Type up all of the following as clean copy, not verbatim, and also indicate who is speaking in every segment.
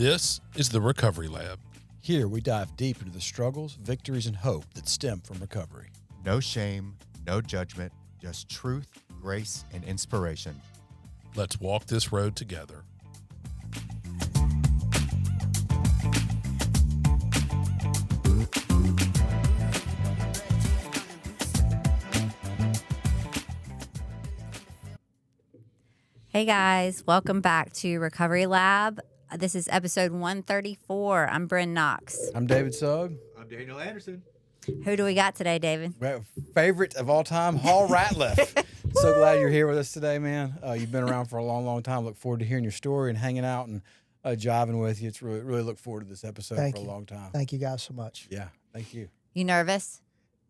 Speaker 1: This is the Recovery Lab.
Speaker 2: Here we dive deep into the struggles, victories, and hope that stem from recovery.
Speaker 3: No shame, no judgment, just truth, grace, and inspiration.
Speaker 1: Let's walk this road together.
Speaker 4: Hey guys, welcome back to Recovery Lab. This is episode 134. I'm Brynn Knox.
Speaker 2: I'm David Sugg.
Speaker 5: I'm Daniel Anderson.
Speaker 4: Who do we got today, David?
Speaker 2: Favorite of all time, Hall Ratcliffe. So glad you're here with us today, man. You've been around for a long, long time. Look forward to hearing your story and hanging out and jiving with you. It's really look forward to this episode
Speaker 6: Thank
Speaker 2: for
Speaker 6: you.
Speaker 2: a long time.
Speaker 6: Thank you guys so much.
Speaker 2: Yeah, thank you.
Speaker 4: You nervous?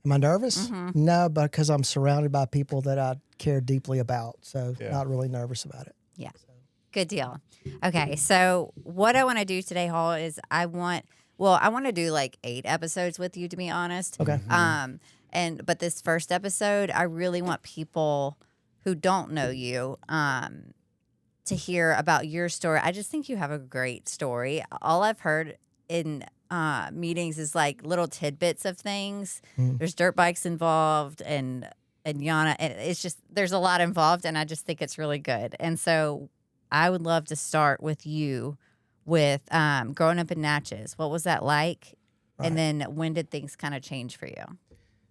Speaker 6: Am I nervous?
Speaker 4: Mm-hmm.
Speaker 6: No, because I'm surrounded by people that I care deeply about. So
Speaker 2: Yeah.
Speaker 6: not really nervous about it.
Speaker 4: Yeah. Good deal. Okay, so what I want to do today, Hall, is I want to do like 8 episodes with you, to be honest.
Speaker 6: Okay.
Speaker 4: But this first episode, I really want people who don't know you to hear about your story. I just think you have a great story. All I've heard in meetings is like little tidbits of things. There's dirt bikes involved and Yana, and it's just there's a lot involved, and I just think it's really good. And so I would love to start with you with growing up in Natchez. What was that like?
Speaker 6: Right.
Speaker 4: And then when did things kind of change for you?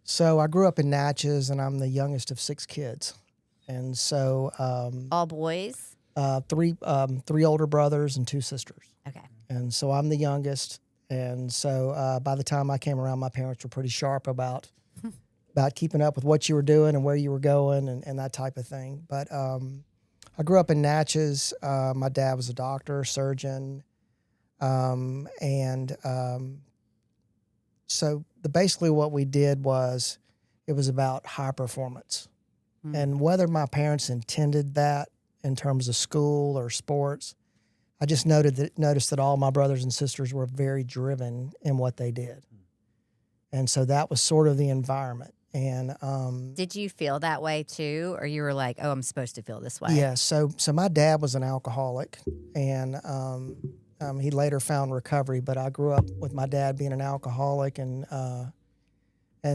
Speaker 6: So I grew up in Natchez, and I'm the youngest of 6 kids. And so
Speaker 4: All boys?
Speaker 6: 3 older brothers and 2 sisters.
Speaker 4: Okay.
Speaker 6: And so I'm the youngest. And so by the time I came around, my parents were pretty sharp about keeping up with what you were doing and where you were going and that type of thing. But I grew up in Natchez. My dad was a doctor, surgeon. So basically what we did was it was about high performance. And whether my parents intended that in terms of school or sports, I just noticed that all my brothers and sisters were very driven in what they did. And so that was sort of the environment. And
Speaker 4: Did you feel that way too, or you were like, "Oh, I'm supposed to feel this way"?
Speaker 6: yeah, so my dad was an alcoholic, and he later found recovery. But I grew up with my dad being an alcoholic, and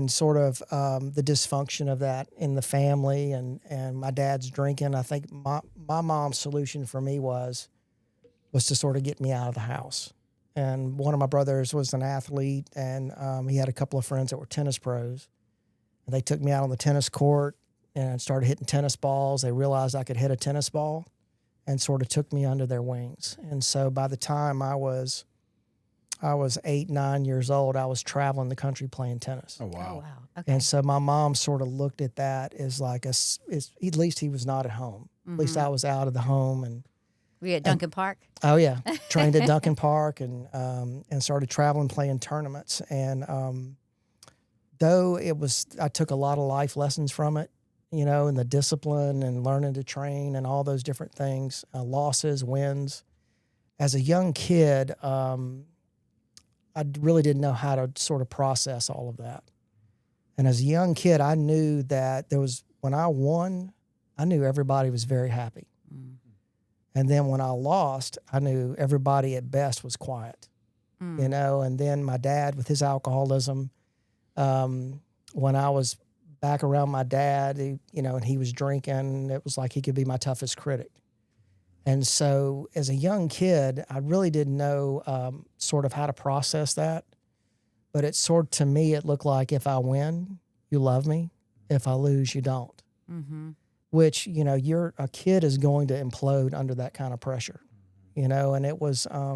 Speaker 6: sort of the dysfunction of that in the family, and my dad's drinking. I think my mom's solution for me was to sort of get me out of the house. And one of my brothers was an athlete, and he had a couple of friends that were tennis pros. And they took me out on the tennis court and started hitting tennis balls. They realized I could hit a tennis ball and sort of took me under their wings. And so by the time I was 8, 9 years old, I was traveling the country playing tennis.
Speaker 2: Oh, wow.
Speaker 4: Oh, wow. Okay.
Speaker 6: And so my mom sort of looked at that as like at least he was not at home. At least I was out of the home. And
Speaker 4: Were you at Duncan Park?
Speaker 6: oh yeah, trained at Duncan Park and started traveling playing tournaments. And though I took a lot of life lessons from it, and the discipline and learning to train and all those different things, losses, wins. As a young kid, I really didn't know how to sort of process all of that. And as a young kid, I knew that when I won, I knew everybody was very happy. And then when I lost, I knew everybody at best was quiet, and then my dad with his alcoholism, when I was back around my dad, and he was drinking, it was like he could be my toughest critic. And so as a young kid, I really didn't know sort of how to process that. But to me, it looked like if I win, you love me. If I lose, you don't.
Speaker 4: Mm-hmm.
Speaker 6: Which, a kid is going to implode under that kind of pressure, and it was, I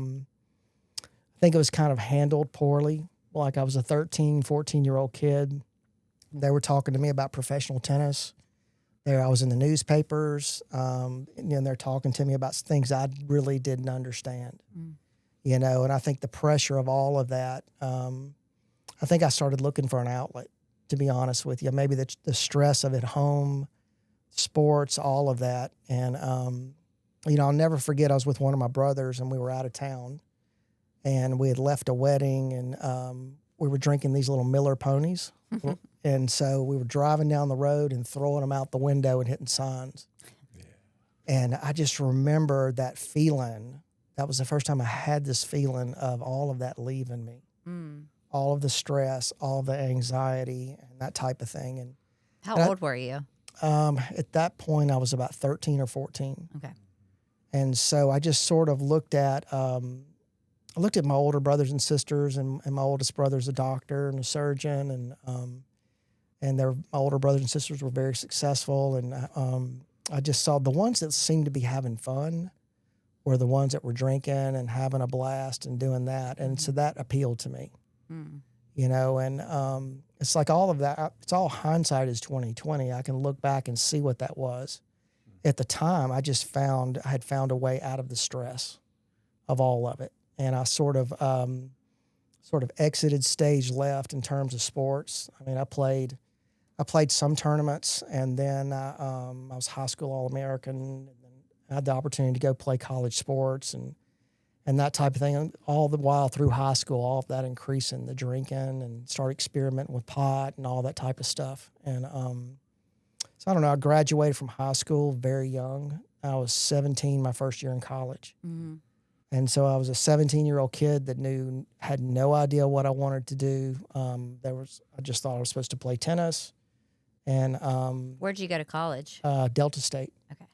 Speaker 6: think it was kind of handled poorly. Like I was a 13, 14-year-old kid. They were talking to me about professional tennis. I was in the newspapers, and they're talking to me about things I really didn't understand, and I think the pressure of all of that, I think I started looking for an outlet, to be honest with you. Maybe the stress of at home, sports, all of that. And, I'll never forget, I was with one of my brothers and we were out of town and we had left a wedding and we were drinking these little Miller ponies. And so we were driving down the road and throwing them out the window and hitting signs. Yeah. And I just remember that feeling that was the first time I had this feeling of all of that leaving me, all of the stress, all of the anxiety, and that type of thing. And
Speaker 4: How old were you?
Speaker 6: at that point, I was about 13 or 14.
Speaker 4: Okay.
Speaker 6: And so I just sort of looked at my older brothers and sisters, and my oldest brother's a doctor and a surgeon, and my older brothers and sisters were very successful. And I just saw the ones that seemed to be having fun were the ones that were drinking and having a blast and doing that. And so that appealed to me, you know, and it's like all of that. It's all hindsight is 2020. I can look back and see what that was. At the time, I had found a way out of the stress of all of it. And I sort of exited stage left in terms of sports. I mean, I played some tournaments, and then I was high school All-American, and then I had the opportunity to go play college sports and that type of thing. And all the while through high school, all of that increasing the drinking, and started experimenting with pot and all that type of stuff. And so I don't know, I graduated from high school very young. I was 17 my first year in college.
Speaker 4: Mm-hmm.
Speaker 6: And so I was a 17-year-old kid that had no idea what I wanted to do. I just thought I was supposed to play tennis. And
Speaker 4: Where'd you go to college?
Speaker 6: Delta State.
Speaker 4: Okay.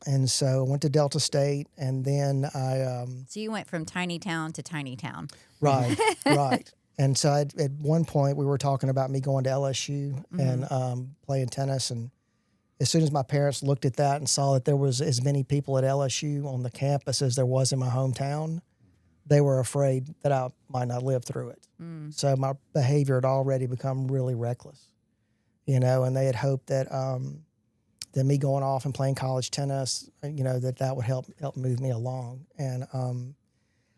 Speaker 6: And so I went to Delta State, and then
Speaker 4: So you went from tiny town to tiny town.
Speaker 6: right, right. And so at one point we were talking about me going to LSU and playing tennis. And as soon as my parents looked at that and saw that there was as many people at LSU on the campus as there was in my hometown, they were afraid that I might not live through it. So my behavior had already become really reckless, you know, and they had hoped that me going off and playing college tennis, you know, that would help move me along. And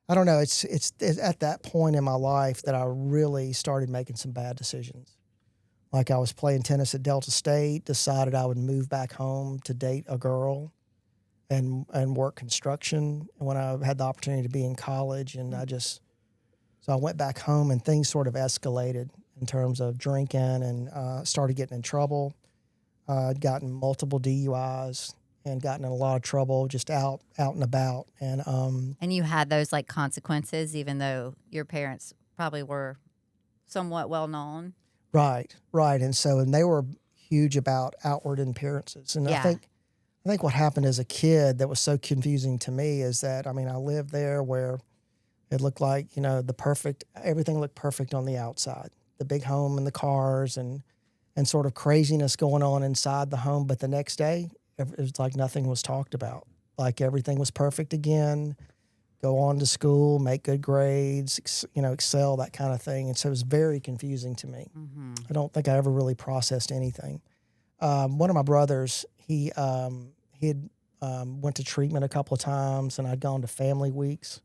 Speaker 6: I don't know, it's at that point in my life that I really started making some bad decisions. Like I was playing tennis at Delta State, decided I would move back home to date a girl and work construction when I had the opportunity to be in college. And so I went back home, and things sort of escalated in terms of drinking, and started getting in trouble. I'd gotten multiple DUIs and gotten in a lot of trouble just out and about. And
Speaker 4: you had those like consequences, even though your parents probably were somewhat well known.
Speaker 6: Right. And they were huge about outward appearances. And
Speaker 4: Yeah.
Speaker 6: I think what happened as a kid that was so confusing to me is that, I mean, I lived there where it looked like, you know, everything looked perfect on the outside, the big home and the cars and sort of craziness going on inside the home. But the next day, it was like nothing was talked about. Like everything was perfect again. Go on to school, make good grades, excel, that kind of thing. And so it was very confusing to me.
Speaker 4: Mm-hmm.
Speaker 6: I don't think I ever really processed anything. One of my brothers, he had went to treatment a couple of times, and I'd gone to family weeks.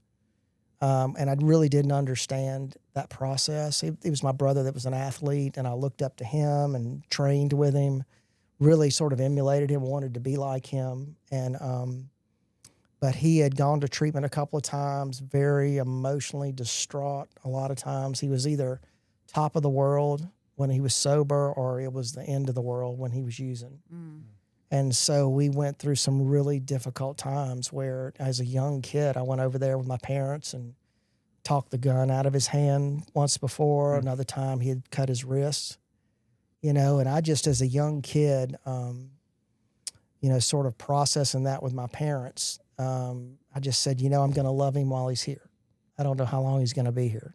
Speaker 6: And I really didn't understand that process. He was my brother that was an athlete, and I looked up to him and trained with him, really sort of emulated him, wanted to be like him. And but he had gone to treatment a couple of times, very emotionally distraught. A lot of times he was either top of the world when he was sober, or it was the end of the world when he was using. And so we went through some really difficult times where, as a young kid, I went over there with my parents and talked the gun out of his hand once before. Another time he had cut his wrist, you know, and I just, as a young kid, sort of processing that with my parents, I just said, you know, I'm going to love him while he's here. I don't know how long he's going to be here.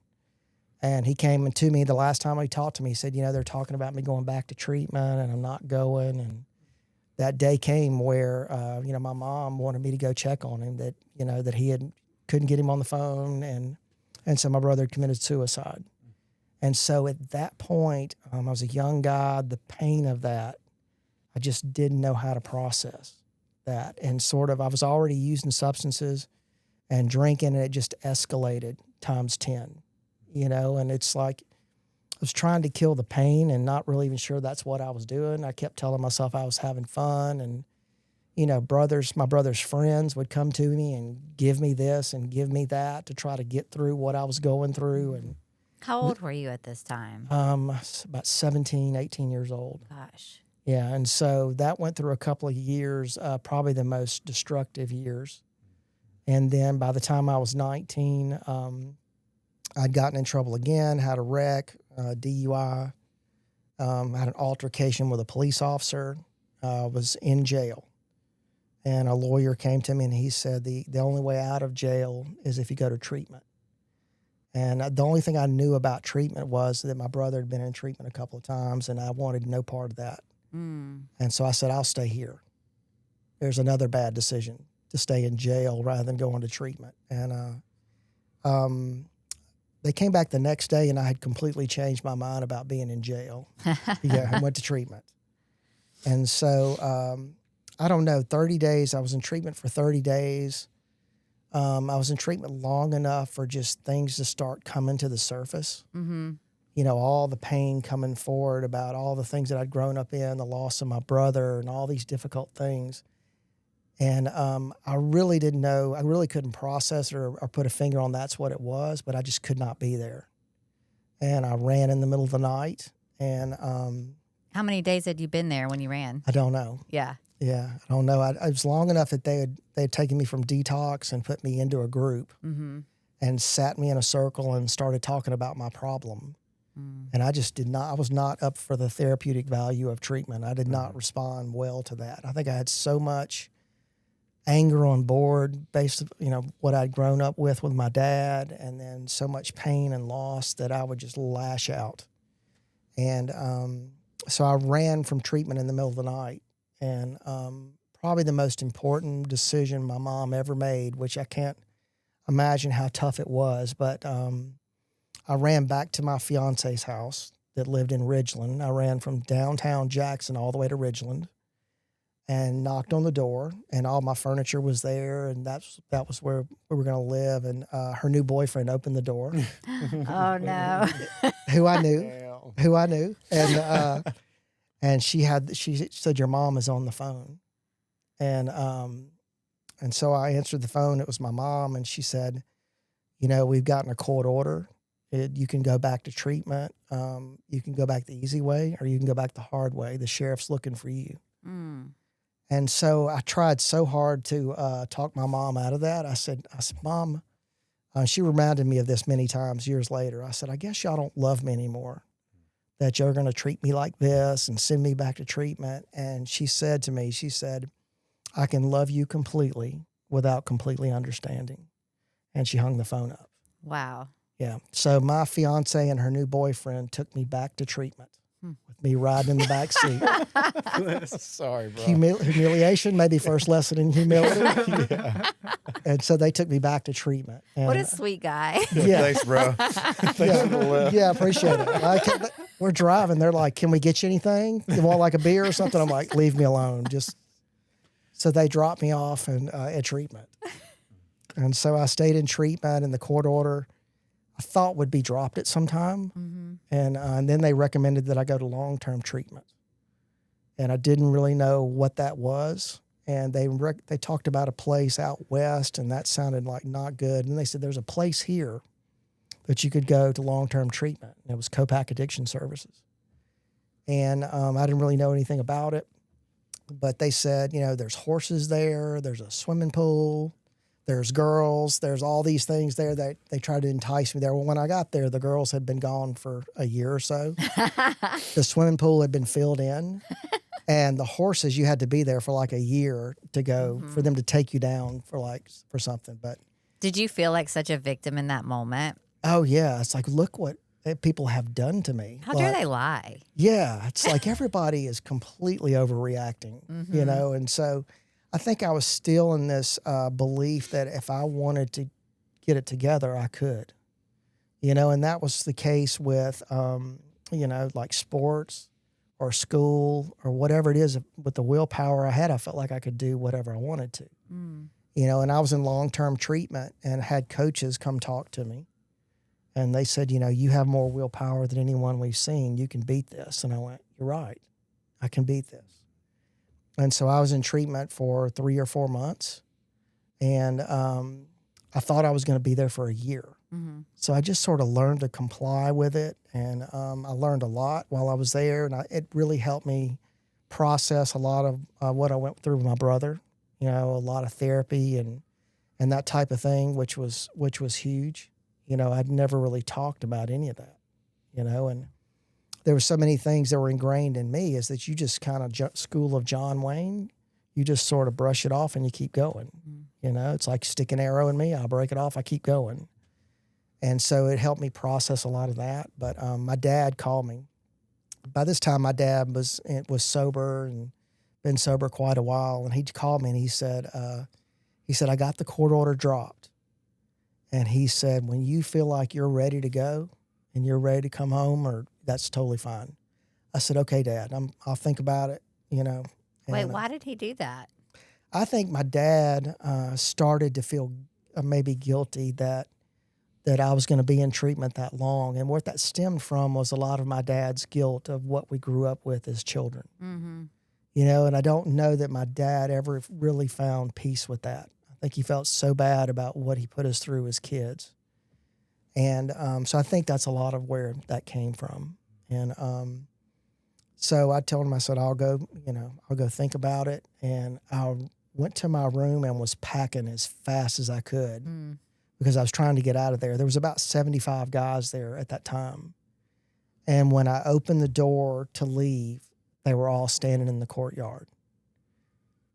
Speaker 6: And he came to me the last time he talked to me. He said, you know, they're talking about me going back to treatment, and I'm not going. And that day came where, my mom wanted me to go check on him, that he couldn't get him on the phone. And so my brother had committed suicide. And so at that point, I was a young guy. The pain of that, I just didn't know how to process that. And sort of, I was already using substances and drinking, and it just escalated times 10, you know, and it's like I was trying to kill the pain and not really even sure that's what I was doing. I kept telling myself I was having fun, and, you know, my brother's friends would come to me and give me this and give me that to try to get through what I was going through. And
Speaker 4: How old were you at this time?
Speaker 6: about 17, 18 years old.
Speaker 4: Gosh.
Speaker 6: Yeah, and so that went through a couple of years, probably the most destructive years. And then by the time I was 19, I'd gotten in trouble again, had a wreck, DUI, had an altercation with a police officer, was in jail. And a lawyer came to me and he said, the only way out of jail is if you go to treatment. And the only thing I knew about treatment was that my brother had been in treatment a couple of times, and I wanted no part of that. And so I said, I'll stay here. There's another bad decision to stay in jail rather than going to treatment. And they came back the next day, and I had completely changed my mind about being in jail. Yeah, I went to treatment. And so I don't know, 30 days, I was in treatment for 30 days. I was in treatment long enough for just things to start coming to the surface. You know, all the pain coming forward about all the things that I'd grown up in, the loss of my brother and all these difficult things. And I really didn't know, I really couldn't process it or put a finger on that's what it was, but I just could not be there. And I ran in the middle of the night. And
Speaker 4: How many days had you been there when you ran?
Speaker 6: I don't know.
Speaker 4: Yeah.
Speaker 6: Yeah, I don't know. It was long enough that they had taken me from detox and put me into a group and sat me in a circle and started talking about my problem. And I just I was not up for the therapeutic value of treatment. I did not respond well to that. I think I had so much anger on board based, you know, what I'd grown up with my dad, and then so much pain and loss that I would just lash out. And so I ran from treatment in the middle of the night. And probably the most important decision my mom ever made, which I can't imagine how tough it was, but I ran back to my fiance's house that lived in Ridgeland. I ran from downtown Jackson all the way to Ridgeland and knocked on the door, and all my furniture was there, and that was where we were going to live. And her new boyfriend opened the door.
Speaker 4: Oh, no.
Speaker 6: who I knew. And she said, your mom is on the phone. And so I answered the phone. It was my mom. And she said, you know, we've gotten a court order. You can go back to treatment. You can go back the easy way, or you can go back the hard way. The sheriff's looking for you. And so I tried so hard to talk my mom out of that. I said, Mom, she reminded me of this many times years later. I said, I guess y'all don't love me anymore, that you're going to treat me like this and send me back to treatment. And she said to me, I can love you completely without completely understanding. And she hung the phone up.
Speaker 4: Wow.
Speaker 6: Yeah. So my fiance and her new boyfriend took me back to treatment with me riding in the back seat.
Speaker 2: Sorry, bro.
Speaker 6: Humiliation, maybe first lesson in humility. And so they took me back to treatment. And,
Speaker 4: What a sweet guy.
Speaker 6: yeah.
Speaker 2: Thanks, bro. Thanks for the lift.
Speaker 6: Yeah, appreciate it. We're driving. They're like, can we get you anything? You want like a beer or something? I'm like, leave me alone. So they dropped me off at treatment. And so I stayed in treatment, and the court order I thought would be dropped at some time. And then they recommended that I go to long-term treatment. And I didn't really know what that was. And they talked about a place out west, and that sounded like not good. And they said, there's a place here that you could go to long-term treatment. And it was Copac Addiction Services. And I didn't really know anything about it. But they said, you know, there's horses there, there's a swimming pool, there's girls, there's all these things there that they tried to entice me there. Well, when I got there, the girls had been gone for a year or so. The swimming pool had been filled in. And the horses, you had to be there for like a year to go for them to take you down for something. But
Speaker 4: Did you feel like such a victim in that moment?
Speaker 6: oh yeah, it's like, look what people have done to me.
Speaker 4: How dare they lie?
Speaker 6: Yeah, it's like everybody is completely overreacting, you know? And so I think I was still in this belief that if I wanted to get it together, I could, you know? And that was the case with, you know, like sports or school or whatever it is. With the willpower I had, I felt like I could do whatever I wanted to, you know? And I was in long-term treatment and had coaches come talk to me. And they said, you know, you have more willpower than anyone we've seen. You can beat this. And I went, you're right. I can beat this. And so I was in treatment for 3 or 4 months. And I thought I was going to be there for a year. So I just sort of learned to comply with it. And I learned a lot while I was there. And it really helped me process a lot of what I went through with my brother, you know, a lot of therapy and and that type of thing, which was huge. I'd never really talked about any of that, and there were so many things that were ingrained in me is that you just kind of school of John Wayne, you just sort of brush it off and you keep going. It's like stick an arrow in me, I'll break it off, I keep going. And so it helped me process a lot of that. But my dad called me. By this time, my dad was sober and been sober quite a while. And he called me and he said, I got the court order dropped. And he said, when you feel like you're ready to go and you're ready to come home, that's totally fine. I said, okay, Dad, I'll think about it,
Speaker 4: Wait, why did he do that?
Speaker 6: I think my dad started to feel maybe guilty that I was going to be in treatment that long. And what that stemmed from was a lot of my dad's guilt of what we grew up with as children. Mm-hmm. And I don't know that my dad ever really found peace with that. I think he felt so bad about what he put us through as kids. And so I think that's a lot of where that came from. And so I told him, I said, I'll go think about it. And I went to my room and was packing as fast as I could. Because I was trying to get out of there. There was about 75 guys there at that time. And when I opened the door to leave, they were all standing in the courtyard.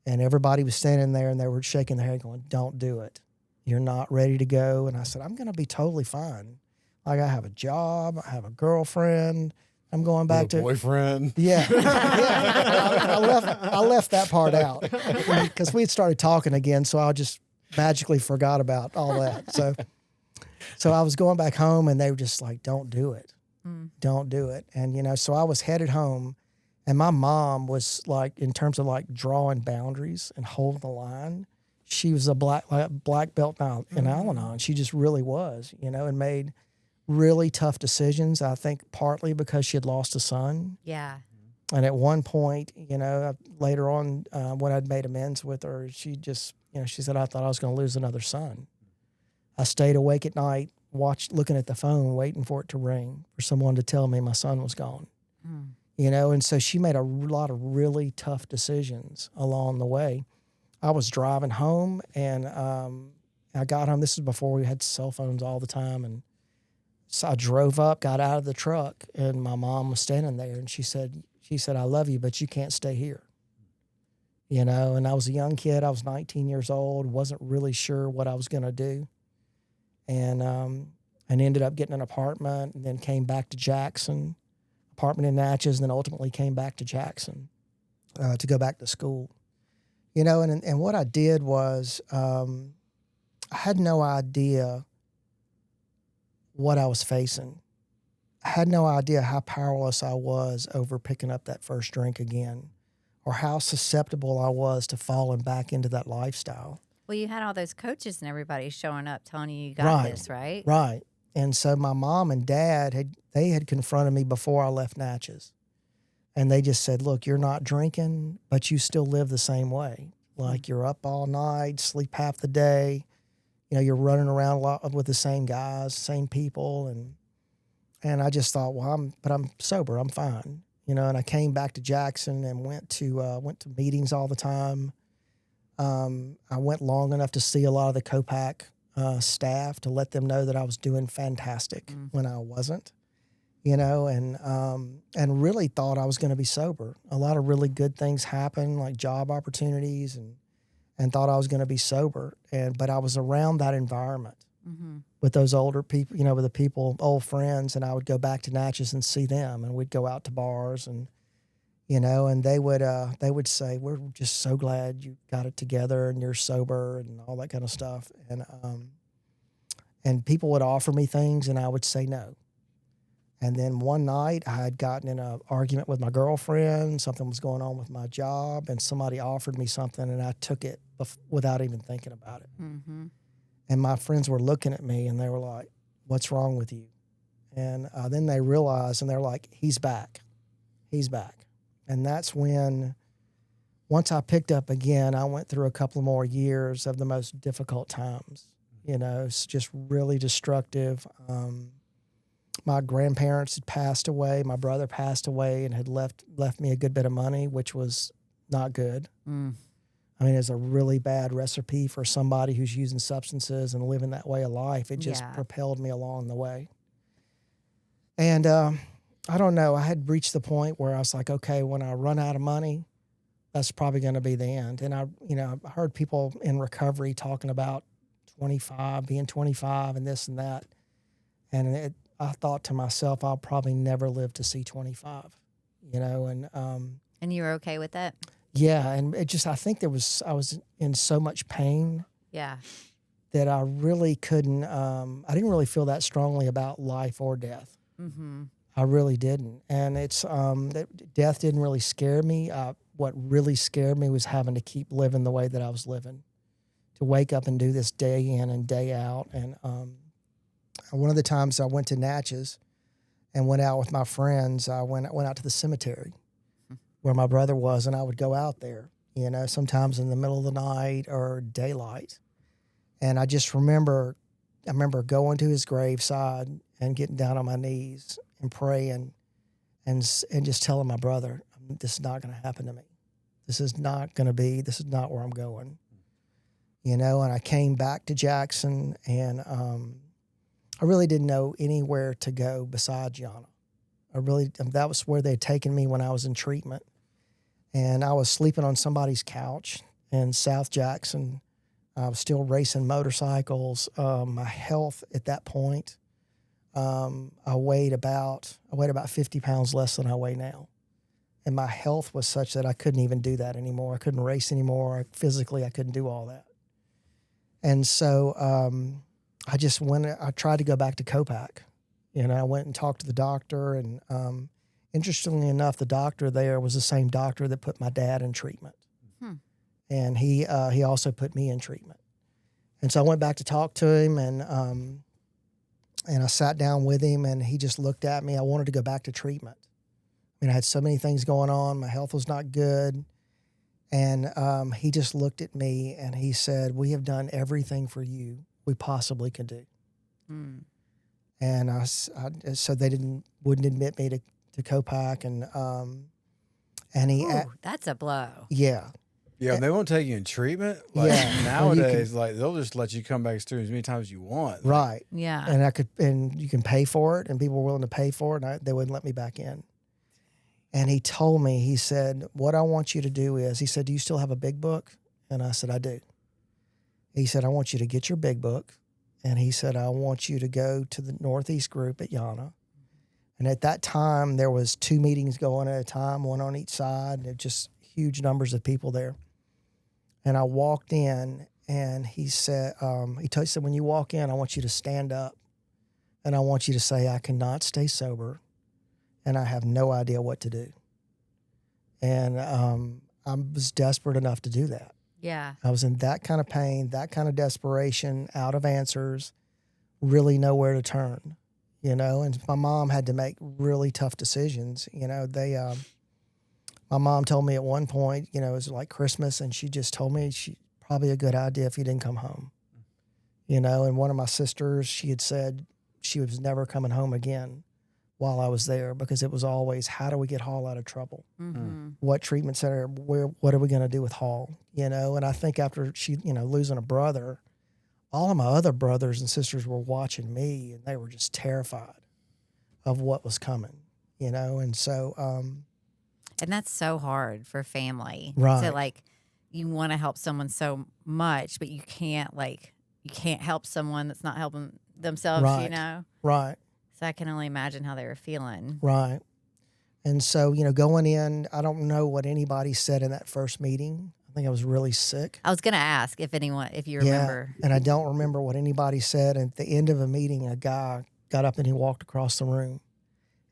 Speaker 6: And everybody was standing there and they were shaking their head going, don't do it. You're not ready to go. And I said, I'm going to be totally fine. Like I have a job, I have a girlfriend. I'm going back to
Speaker 2: boyfriend.
Speaker 6: Yeah. I left that part out because we had started talking again. So I just magically forgot about all that. So I was going back home and they were just like, don't do it. Don't do it. And, so I was headed home and my mom was like, in terms of like drawing boundaries and holding the line, she was a black belt in Al-Anon. She just really was, and made really tough decisions. I think partly because she had lost a son.
Speaker 4: Yeah.
Speaker 6: And at one point, later on, when I'd made amends with her, she just, she said, I thought I was going to lose another son. I stayed awake at night, looking at the phone, waiting for it to ring, for someone to tell me my son was gone. And so she made a lot of really tough decisions along the way. I was driving home and I got home. This is before we had cell phones all the time. And so I drove up, got out of the truck, and my mom was standing there and she said, I love you, but you can't stay here. And I was a young kid. I was 19 years old, wasn't really sure what I was going to do. And ended up getting an apartment and then came back to Jackson, apartment in Natchez, and then ultimately came back to Jackson to go back to school. And what I did was I had no idea what I was facing. I had no idea how powerless I was over picking up that first drink again, or how susceptible I was to falling back into that lifestyle.
Speaker 4: Well, you had all those coaches and everybody showing up telling you got this, right?
Speaker 6: Right. And so my mom and dad had confronted me before I left Natchez. And they just said, look, you're not drinking, but you still live the same way. Like you're up all night, sleep half the day. You're running around a lot with the same guys, same people. And I just thought, well, I'm sober. I'm fine. And I came back to Jackson and went to meetings all the time. I went long enough to see a lot of the COPAC staff to let them know that I was doing fantastic when I wasn't, and really thought I was going to be sober. A lot of really good things happened, like job opportunities, and thought I was going to be sober. But I was around that environment with those older people, with the people, old friends, and I would go back to Natchez and see them, and we'd go out to bars and they would say, we're just so glad you got it together and you're sober and all that kind of stuff. And people would offer me things and I would say no. And then one night I had gotten in an argument with my girlfriend. Something was going on with my job and somebody offered me something and I took it without even thinking about it. Mm-hmm. And my friends were looking at me and they were like, what's wrong with you? And then they realized and they're like, he's back. He's back. And that's when, once I picked up again, I went through a couple more years of the most difficult times. It's just really destructive. My grandparents had passed away. My brother passed away and had left me a good bit of money, which was not good. I mean, it's a really bad recipe for somebody who's using substances and living that way of life. It just propelled me along the way. And I don't know. I had reached the point where I was like, okay, when I run out of money, that's probably going to be the end. And I heard people in recovery talking about being 25 and this and that. And I thought to myself, I'll probably never live to see 25,
Speaker 4: And you were okay with that?
Speaker 6: Yeah. And I think I was in so much pain.
Speaker 4: Yeah.
Speaker 6: That I really couldn't, I didn't really feel that strongly about life or death.
Speaker 4: Mm-hmm.
Speaker 6: I really didn't. And death didn't really scare me. What really scared me was having to keep living the way that I was living, to wake up and do this day in and day out. And one of the times I went to Natchez and went out with my friends, I went out to the cemetery where my brother was, and I would go out there, sometimes in the middle of the night or daylight. And I just remember going to his graveside and getting down on my knees and praying and just telling my brother, this is not going to happen to me. This is not where I'm going. And I came back to Jackson, and I really didn't know anywhere to go besides Yana. That was where they had taken me when I was in treatment. And I was sleeping on somebody's couch in South Jackson. I was still racing motorcycles. My health at that point, I weighed about 50 pounds less than I weigh now. And my health was such that I couldn't even do that anymore. I couldn't race anymore. Physically, I couldn't do all that. And so I tried to go back to Copac. I went and talked to the doctor. And interestingly enough, the doctor there was the same doctor that put my dad in treatment. And he also put me in treatment. And so I went back to talk to him, and I sat down with him, and he just looked at me. I wanted to go back to treatment. I had so many things going on. My health was not good. And he just looked at me, and he said, we have done everything for you we possibly could do. And so they wouldn't admit me to Copac, and he...
Speaker 4: Ooh, that's a blow.
Speaker 6: Yeah.
Speaker 2: Yeah, they won't take you in treatment. Nowadays, they'll just let you come back as many times as you want.
Speaker 6: Right.
Speaker 4: Yeah.
Speaker 6: And you can pay for it, and people were willing to pay for it, and they wouldn't let me back in. And he told me, he said, what I want you to do is, he said, do you still have a big book? And I said, I do. He said, I want you to get your big book. And he said, I want you to go to the Northeast group at Yana. And at that time, there was 2 meetings going at a time, one on each side, and just huge numbers of people there. And I walked in, and he said, when you walk in, I want you to stand up, and I want you to say, I cannot stay sober, and I have no idea what to do. And I was desperate enough to do that.
Speaker 4: Yeah.
Speaker 6: I was in that kind of pain, that kind of desperation, out of answers, really nowhere to turn, and my mom had to make really tough decisions. My mom told me at one point, it was like Christmas, and she just told me probably a good idea if you didn't come home, and one of my sisters, she had said she was never coming home again while I was there, because it was always, how do we get Hall out of trouble?
Speaker 4: Mm-hmm.
Speaker 6: What treatment center, what are we going to do with Hall? And I think after she, losing a brother, all of my other brothers and sisters were watching me, and they were just terrified of what was coming, and so,
Speaker 4: And that's so hard for family.
Speaker 6: Right.
Speaker 4: To you want to help someone so much, but you can't help someone that's not helping themselves,
Speaker 6: Right. Right.
Speaker 4: So I can only imagine how they were feeling.
Speaker 6: Right. And so, going in, I don't know what anybody said in that first meeting. I think I was really sick.
Speaker 4: I was going to ask if you remember.
Speaker 6: Yeah, and I don't remember what anybody said. And at the end of a meeting, a guy got up and he walked across the room,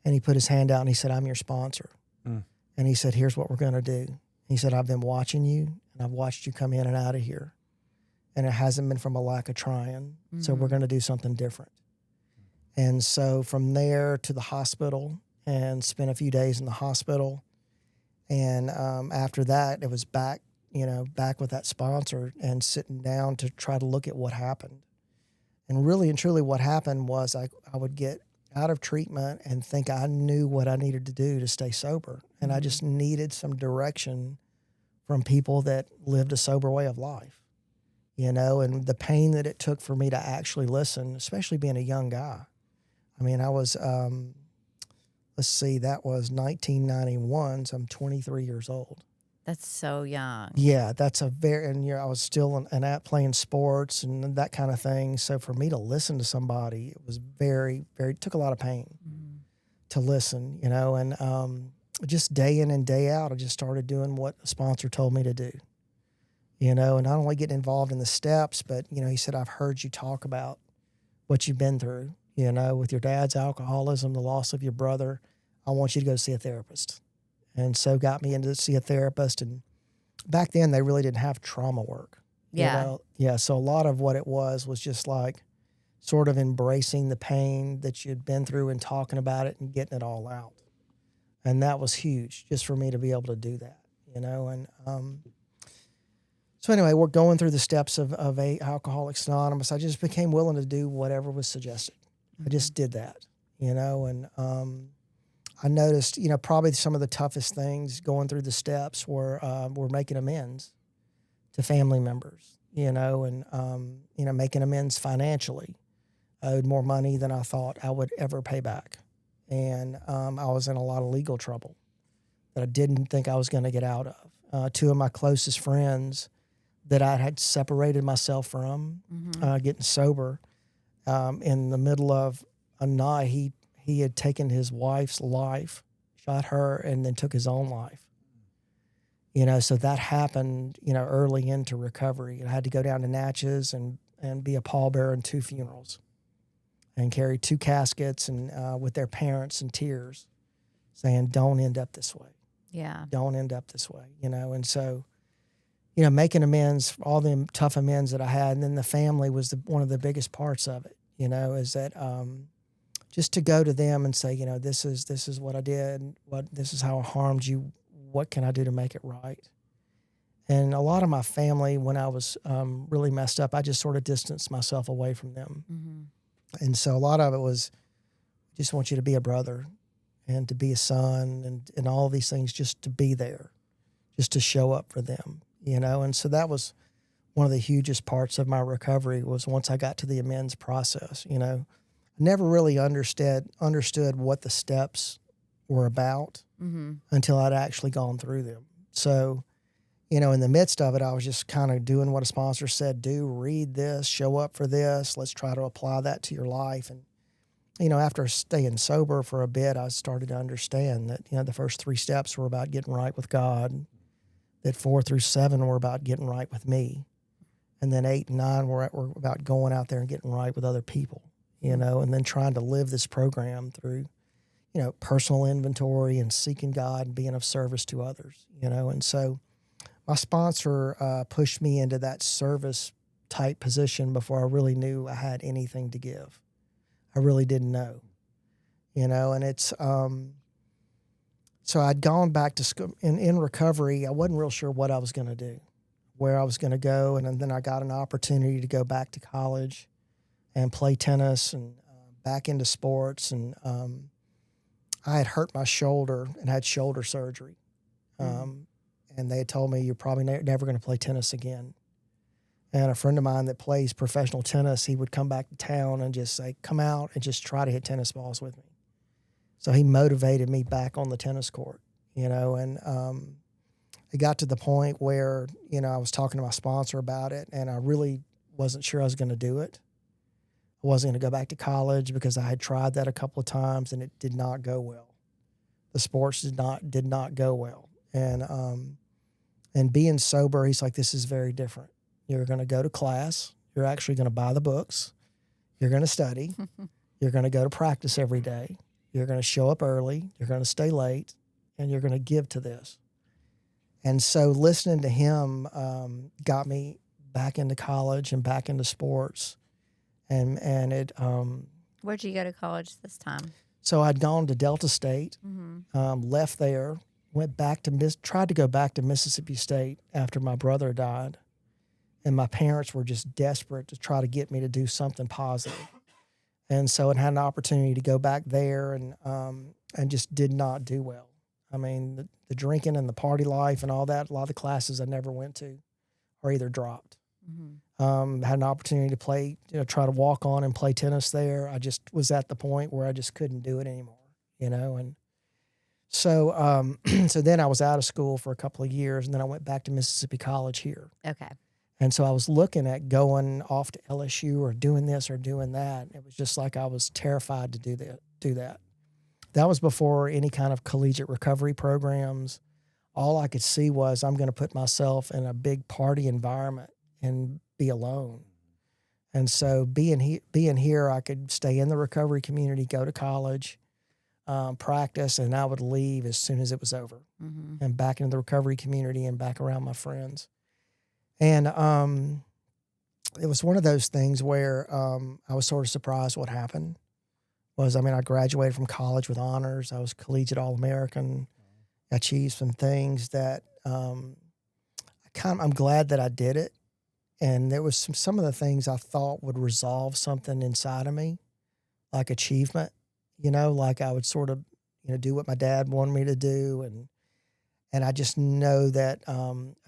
Speaker 6: and he put his hand out and he said, I'm your sponsor. And he said, here's what we're going to do. He said, I've been watching you, and I've watched you come in and out of here. And it hasn't been from a lack of trying. So we're going to do something different. And so from there to the hospital, and spent a few days in the hospital. And after that, it was back with that sponsor and sitting down to try to look at what happened. And really and truly what happened was I would get out of treatment and think I knew what I needed to do to stay sober. And I just needed some direction from people that lived a sober way of life, and the pain that it took for me to actually listen, especially being a young guy. I mean, I was, let's see, that was 1991, so I'm 23 years old.
Speaker 4: That's so young.
Speaker 6: Yeah, I was still playing sports and that kind of thing. So for me to listen to somebody, it was very, very, took a lot of pain to listen, and just day in and day out, I just started doing what a sponsor told me to do, and not only getting involved in the steps, but, he said, I've heard you talk about what you've been through, with your dad's alcoholism, the loss of your brother. I want you to go see a therapist. And so got me in to see a therapist. And back then they really didn't have trauma work.
Speaker 4: Yeah.
Speaker 6: Yeah. So a lot of what it was just like sort of embracing the pain that you'd been through and talking about it and getting it all out. And that was huge just for me to be able to do that, and, so anyway, we're going through the steps of Alcoholics Anonymous. I just became willing to do whatever was suggested. I just did that, and, I noticed, probably some of the toughest things going through the steps were making amends to family members, and, making amends financially. I owed more money than I thought I would ever pay back. And I was in a lot of legal trouble that I didn't think I was going to get out of. Two of my closest friends that I had separated myself from, getting sober, in the middle of a night, he had taken his wife's life, shot her, and then took his own life. So that happened, early into recovery. I had to go down to Natchez and be a pallbearer in 2 funerals and carry 2 caskets and with their parents in tears saying, don't end up this way.
Speaker 4: Yeah.
Speaker 6: Don't end up this way, And so, making amends, all the tough amends that I had, and then the family was one of the biggest parts of it, is that just to go to them and say, this is what I did, this is how I harmed you, what can I do to make it right? And a lot of my family, when I was really messed up, I just sort of distanced myself away from them. Mm-hmm. And so a lot of it was, just want you to be a brother and to be a son and all these things, just to be there, just to show up for them, And so that was one of the hugest parts of my recovery was once I got to the amends process, I never really understood what the steps were about until I'd actually gone through them. So, in the midst of it, I was just kind of doing what a sponsor said, do, read this, show up for this, let's try to apply that to your life. And, after staying sober for a bit, I started to understand that, the first 3 steps were about getting right with God, that 4 through 7 were about getting right with me. And then 8 and 9 were about going out there and getting right with other people. And then trying to live this program through, personal inventory and seeking God and being of service to others, And so my sponsor pushed me into that service type position before I really knew I had anything to give. I really didn't know, and it's, so I'd gone back to school in recovery. I wasn't real sure what I was going to do, where I was going to go. And then I got an opportunity to go back to college and play tennis and back into sports. And I had hurt my shoulder and had shoulder surgery. And they had told me, you're probably never going to play tennis again. And a friend of mine that plays professional tennis, he would come back to town and just say, come out and just try to hit tennis balls with me. So he motivated me back on the tennis court, and it got to the point where, I was talking to my sponsor about it, and I really wasn't sure I was going to do it. I wasn't going to go back to college because I had tried that a couple of times and it did not go well. The sports did not go well. And being sober, he's like, this is very different. You're going to go to class. You're actually going to buy the books. You're going to study. You're going to go to practice every day. You're going to show up early. You're going to stay late, and you're going to give to this. And so listening to him got me back into college and back into sports. And it.
Speaker 4: Where'd you go to college this time?
Speaker 6: So I'd gone to Delta State, left there, went back to tried to go back to Mississippi State after my brother died, and my parents were just desperate to try to get me to do something positive. And so I had an opportunity to go back there and just did not do well. I mean, the drinking and the party life and all that, a lot of the classes I never went to or either dropped. Had an opportunity to play, try to walk on and play tennis there. I just was at the point where I just couldn't do it anymore, and so so then I was out of school for a couple of years, and then I went back to Mississippi College here.
Speaker 4: Okay.
Speaker 6: And so I was looking at going off to LSU or doing this or doing that. It was just like I was terrified to do that. That was before any kind of collegiate recovery programs. All I could see was I'm going to put myself in a big party environment and be alone. And so being here, I could stay in the recovery community, go to college, practice, and I would leave as soon as it was over and back into the recovery community and back around my friends. And it was one of those things where I was sort of surprised what happened. I graduated from college with honors. I was collegiate All-American. I achieved some things that I'm glad that I did it. And there was some of the things I thought would resolve something inside of me, like achievement, like I would sort of, do what my dad wanted me to do. And I just know that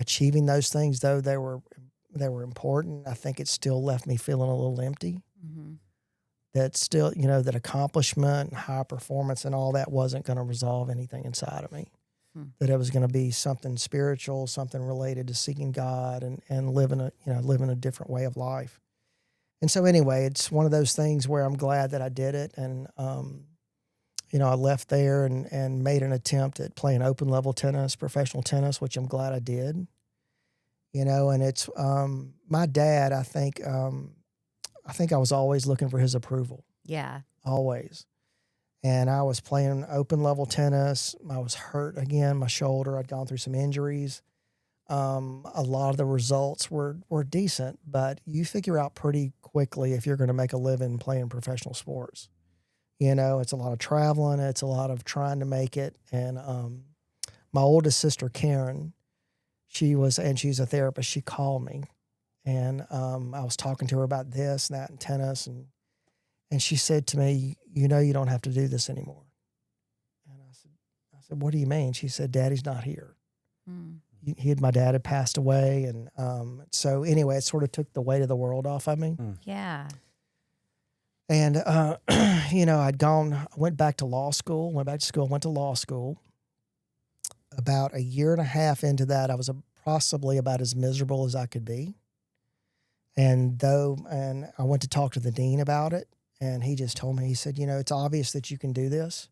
Speaker 6: achieving those things, though they were important, I think it still left me feeling a little empty. That still, that accomplishment and high performance and all that wasn't going to resolve anything inside of me. That it was going to be something spiritual, something related to seeking God and living a different way of life. And so anyway, it's one of those things where I'm glad that I did it. And, I left there and made an attempt at playing open level tennis, professional tennis, which I'm glad I did. And it's my dad, I think I was always looking for his approval.
Speaker 4: Yeah.
Speaker 6: Always. And I was playing open level tennis. I was hurt again, my shoulder. I'd gone through some injuries. A lot of the results were decent, but you figure out pretty quickly if you're going to make a living playing professional sports. It's a lot of traveling. It's a lot of trying to make it. And my oldest sister, Karen, she's a therapist. She called me. And I was talking to her about this, that, and tennis. And she said to me, you don't have to do this anymore. And I said, what do you mean? She said, Daddy's not here. My dad had passed away. And so anyway, it sort of took the weight of the world off of me.
Speaker 4: Yeah.
Speaker 6: And, I went back to law school, went to law school. About a year and a half into that, I was possibly about as miserable as I could be. And I went to talk to the dean about it, and he just told me, he said, it's obvious that you can do this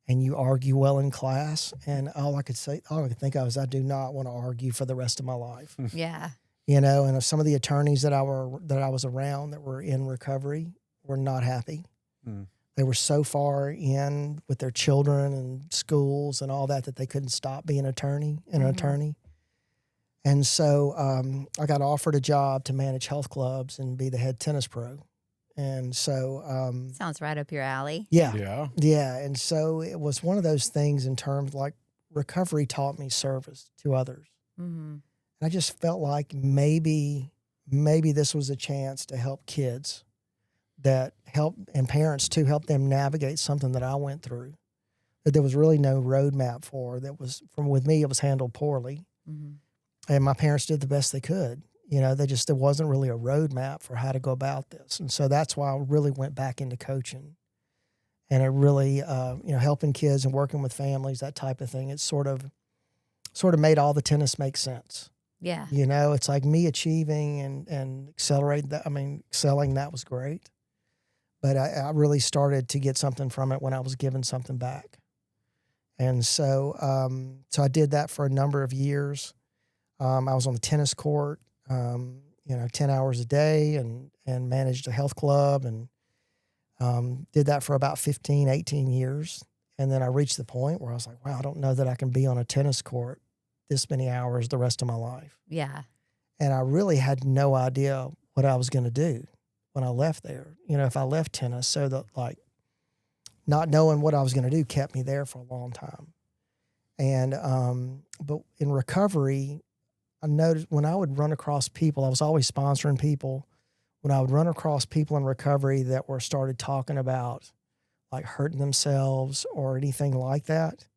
Speaker 6: and you argue well in class. And all I could think of is I do not want to argue for the rest of my life.
Speaker 4: Yeah.
Speaker 6: And some of the attorneys that I was around that were in recovery were not happy. They were so far in with their children and schools and all that they couldn't stop being an attorney. And so I got offered a job to manage health clubs and be the head tennis pro. And so
Speaker 4: sounds right up your alley.
Speaker 2: Yeah.
Speaker 6: Yeah. And so it was one of those things in terms like recovery taught me service to others. And I just felt like maybe this was a chance to help kids and parents to help them navigate something that I went through that there was really no roadmap for. With me, it was handled poorly. And my parents did the best they could. There wasn't really a roadmap for how to go about this. And so that's why I really went back into coaching. And it really, helping kids and working with families, that type of thing. It sort of made all the tennis make sense.
Speaker 4: Yeah.
Speaker 6: It's like me achieving and accelerating that. Excelling, that was great. But I really started to get something from it when I was given something back. And so I did that for a number of years. I was on the tennis court, 10 hours a day and managed a health club and did that for about 15, 18 years. And then I reached the point where I was like, wow, I don't know that I can be on a tennis court this many hours the rest of my life.
Speaker 4: Yeah.
Speaker 6: And I really had no idea what I was going to do when I left there. If I left tennis, so that not knowing what I was going to do kept me there for a long time. And but in recovery, I noticed when I would run across people, I was always sponsoring people. When I would run across people in recovery that started talking about like hurting themselves or anything like that,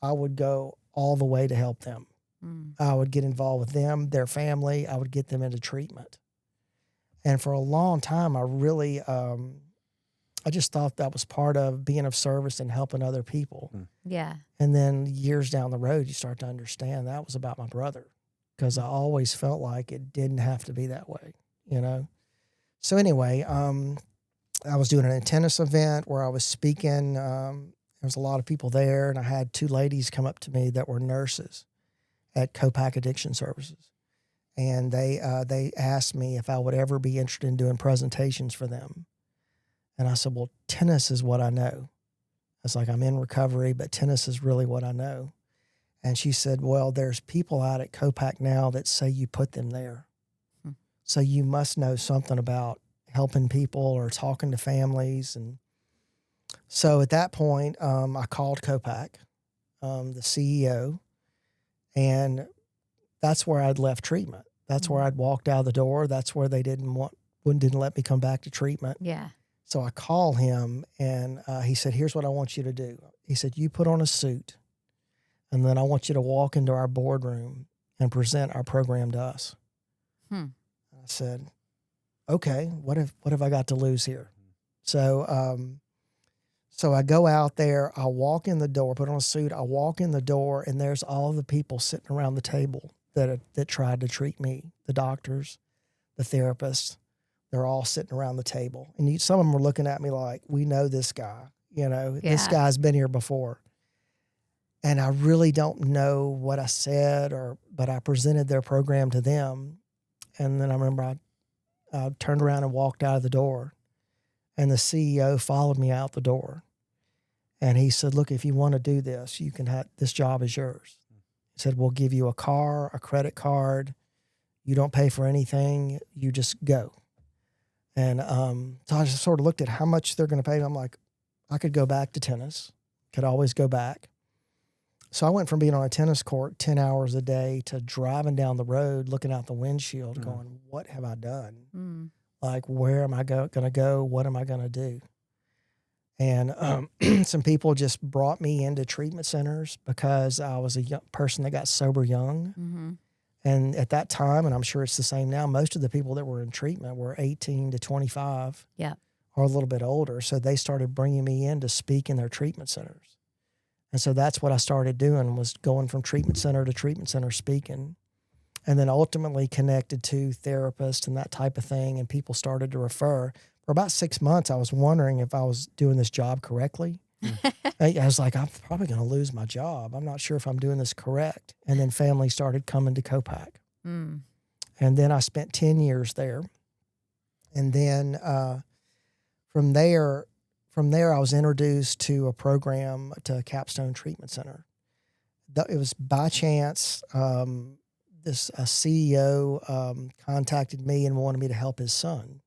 Speaker 6: I would go all the way to help them.
Speaker 4: Mm.
Speaker 6: I would get involved with them, their family. I would get them into treatment. And for a long time, I really, I just thought that was part of being of service and helping other people.
Speaker 4: Yeah.
Speaker 6: And then years down the road, you start to understand that was about my brother, because I always felt like it didn't have to be that way, you know? So anyway, I was doing a tennis event where I was speaking. There was a lot of people there, and I had two ladies come up to me that were nurses at Copac Addiction Services. And they asked me if I would ever be interested in doing presentations for them. And I said, well, tennis is what I know. It's like, I'm in recovery, but tennis is really what I know. And she said, well, there's people out at Copac now that say you put them there. So you must know something about helping people or talking to families. And so at that point, I called Copac, the CEO, and that's where I'd left treatment. That's where I'd walked out of the door. That's where they didn't let me come back to treatment.
Speaker 4: Yeah.
Speaker 6: So I called him, and he said, here's what I want you to do. He said, you put on a suit, and then I want you to walk into our boardroom and present our program to us. I said, okay, what have I got to lose here? So so I go out there, I walk in the door, put on a suit, I walk in the door, and there's all the people sitting around the table that tried to treat me, the doctors, the therapists. They're all sitting around the table. And some of them were looking at me like, we know this guy, you know, this guy's been here before. And I really don't know what I said, but I presented their program to them. And then I remember I turned around and walked out of the door, and the CEO followed me out the door. And he said, look, if you want to do this, you can have, this job is yours. He said, we'll give you a car, a credit card. You don't pay for anything. You just go. And so I just sort of looked at how much they're going to pay me. I'm like, I could go back to tennis, could always go back. So I went from being on a tennis court 10 hours a day to driving down the road, looking out the windshield, going, what have I done? Like, where am I going to go? What am I going to do? And some people just brought me into treatment centers because I was a young person that got sober young. And at that time, and I'm sure it's the same now, most of the people that were in treatment were 18 to 25 or a little bit older. So they started bringing me in to speak in their treatment centers. And so that's what I started doing, was going from treatment center speaking, and then ultimately connected to therapists and that type of thing. And people started to refer. For about 6 months, I was wondering if I was doing this job correctly. I was like, I'm probably going to lose my job. I'm not sure if I'm doing this correct. And then family started coming to Copac. And then I spent 10 years there. And then from there, I was introduced to a program, to Capstone Treatment Center. It was by chance. This CEO contacted me and wanted me to help his son,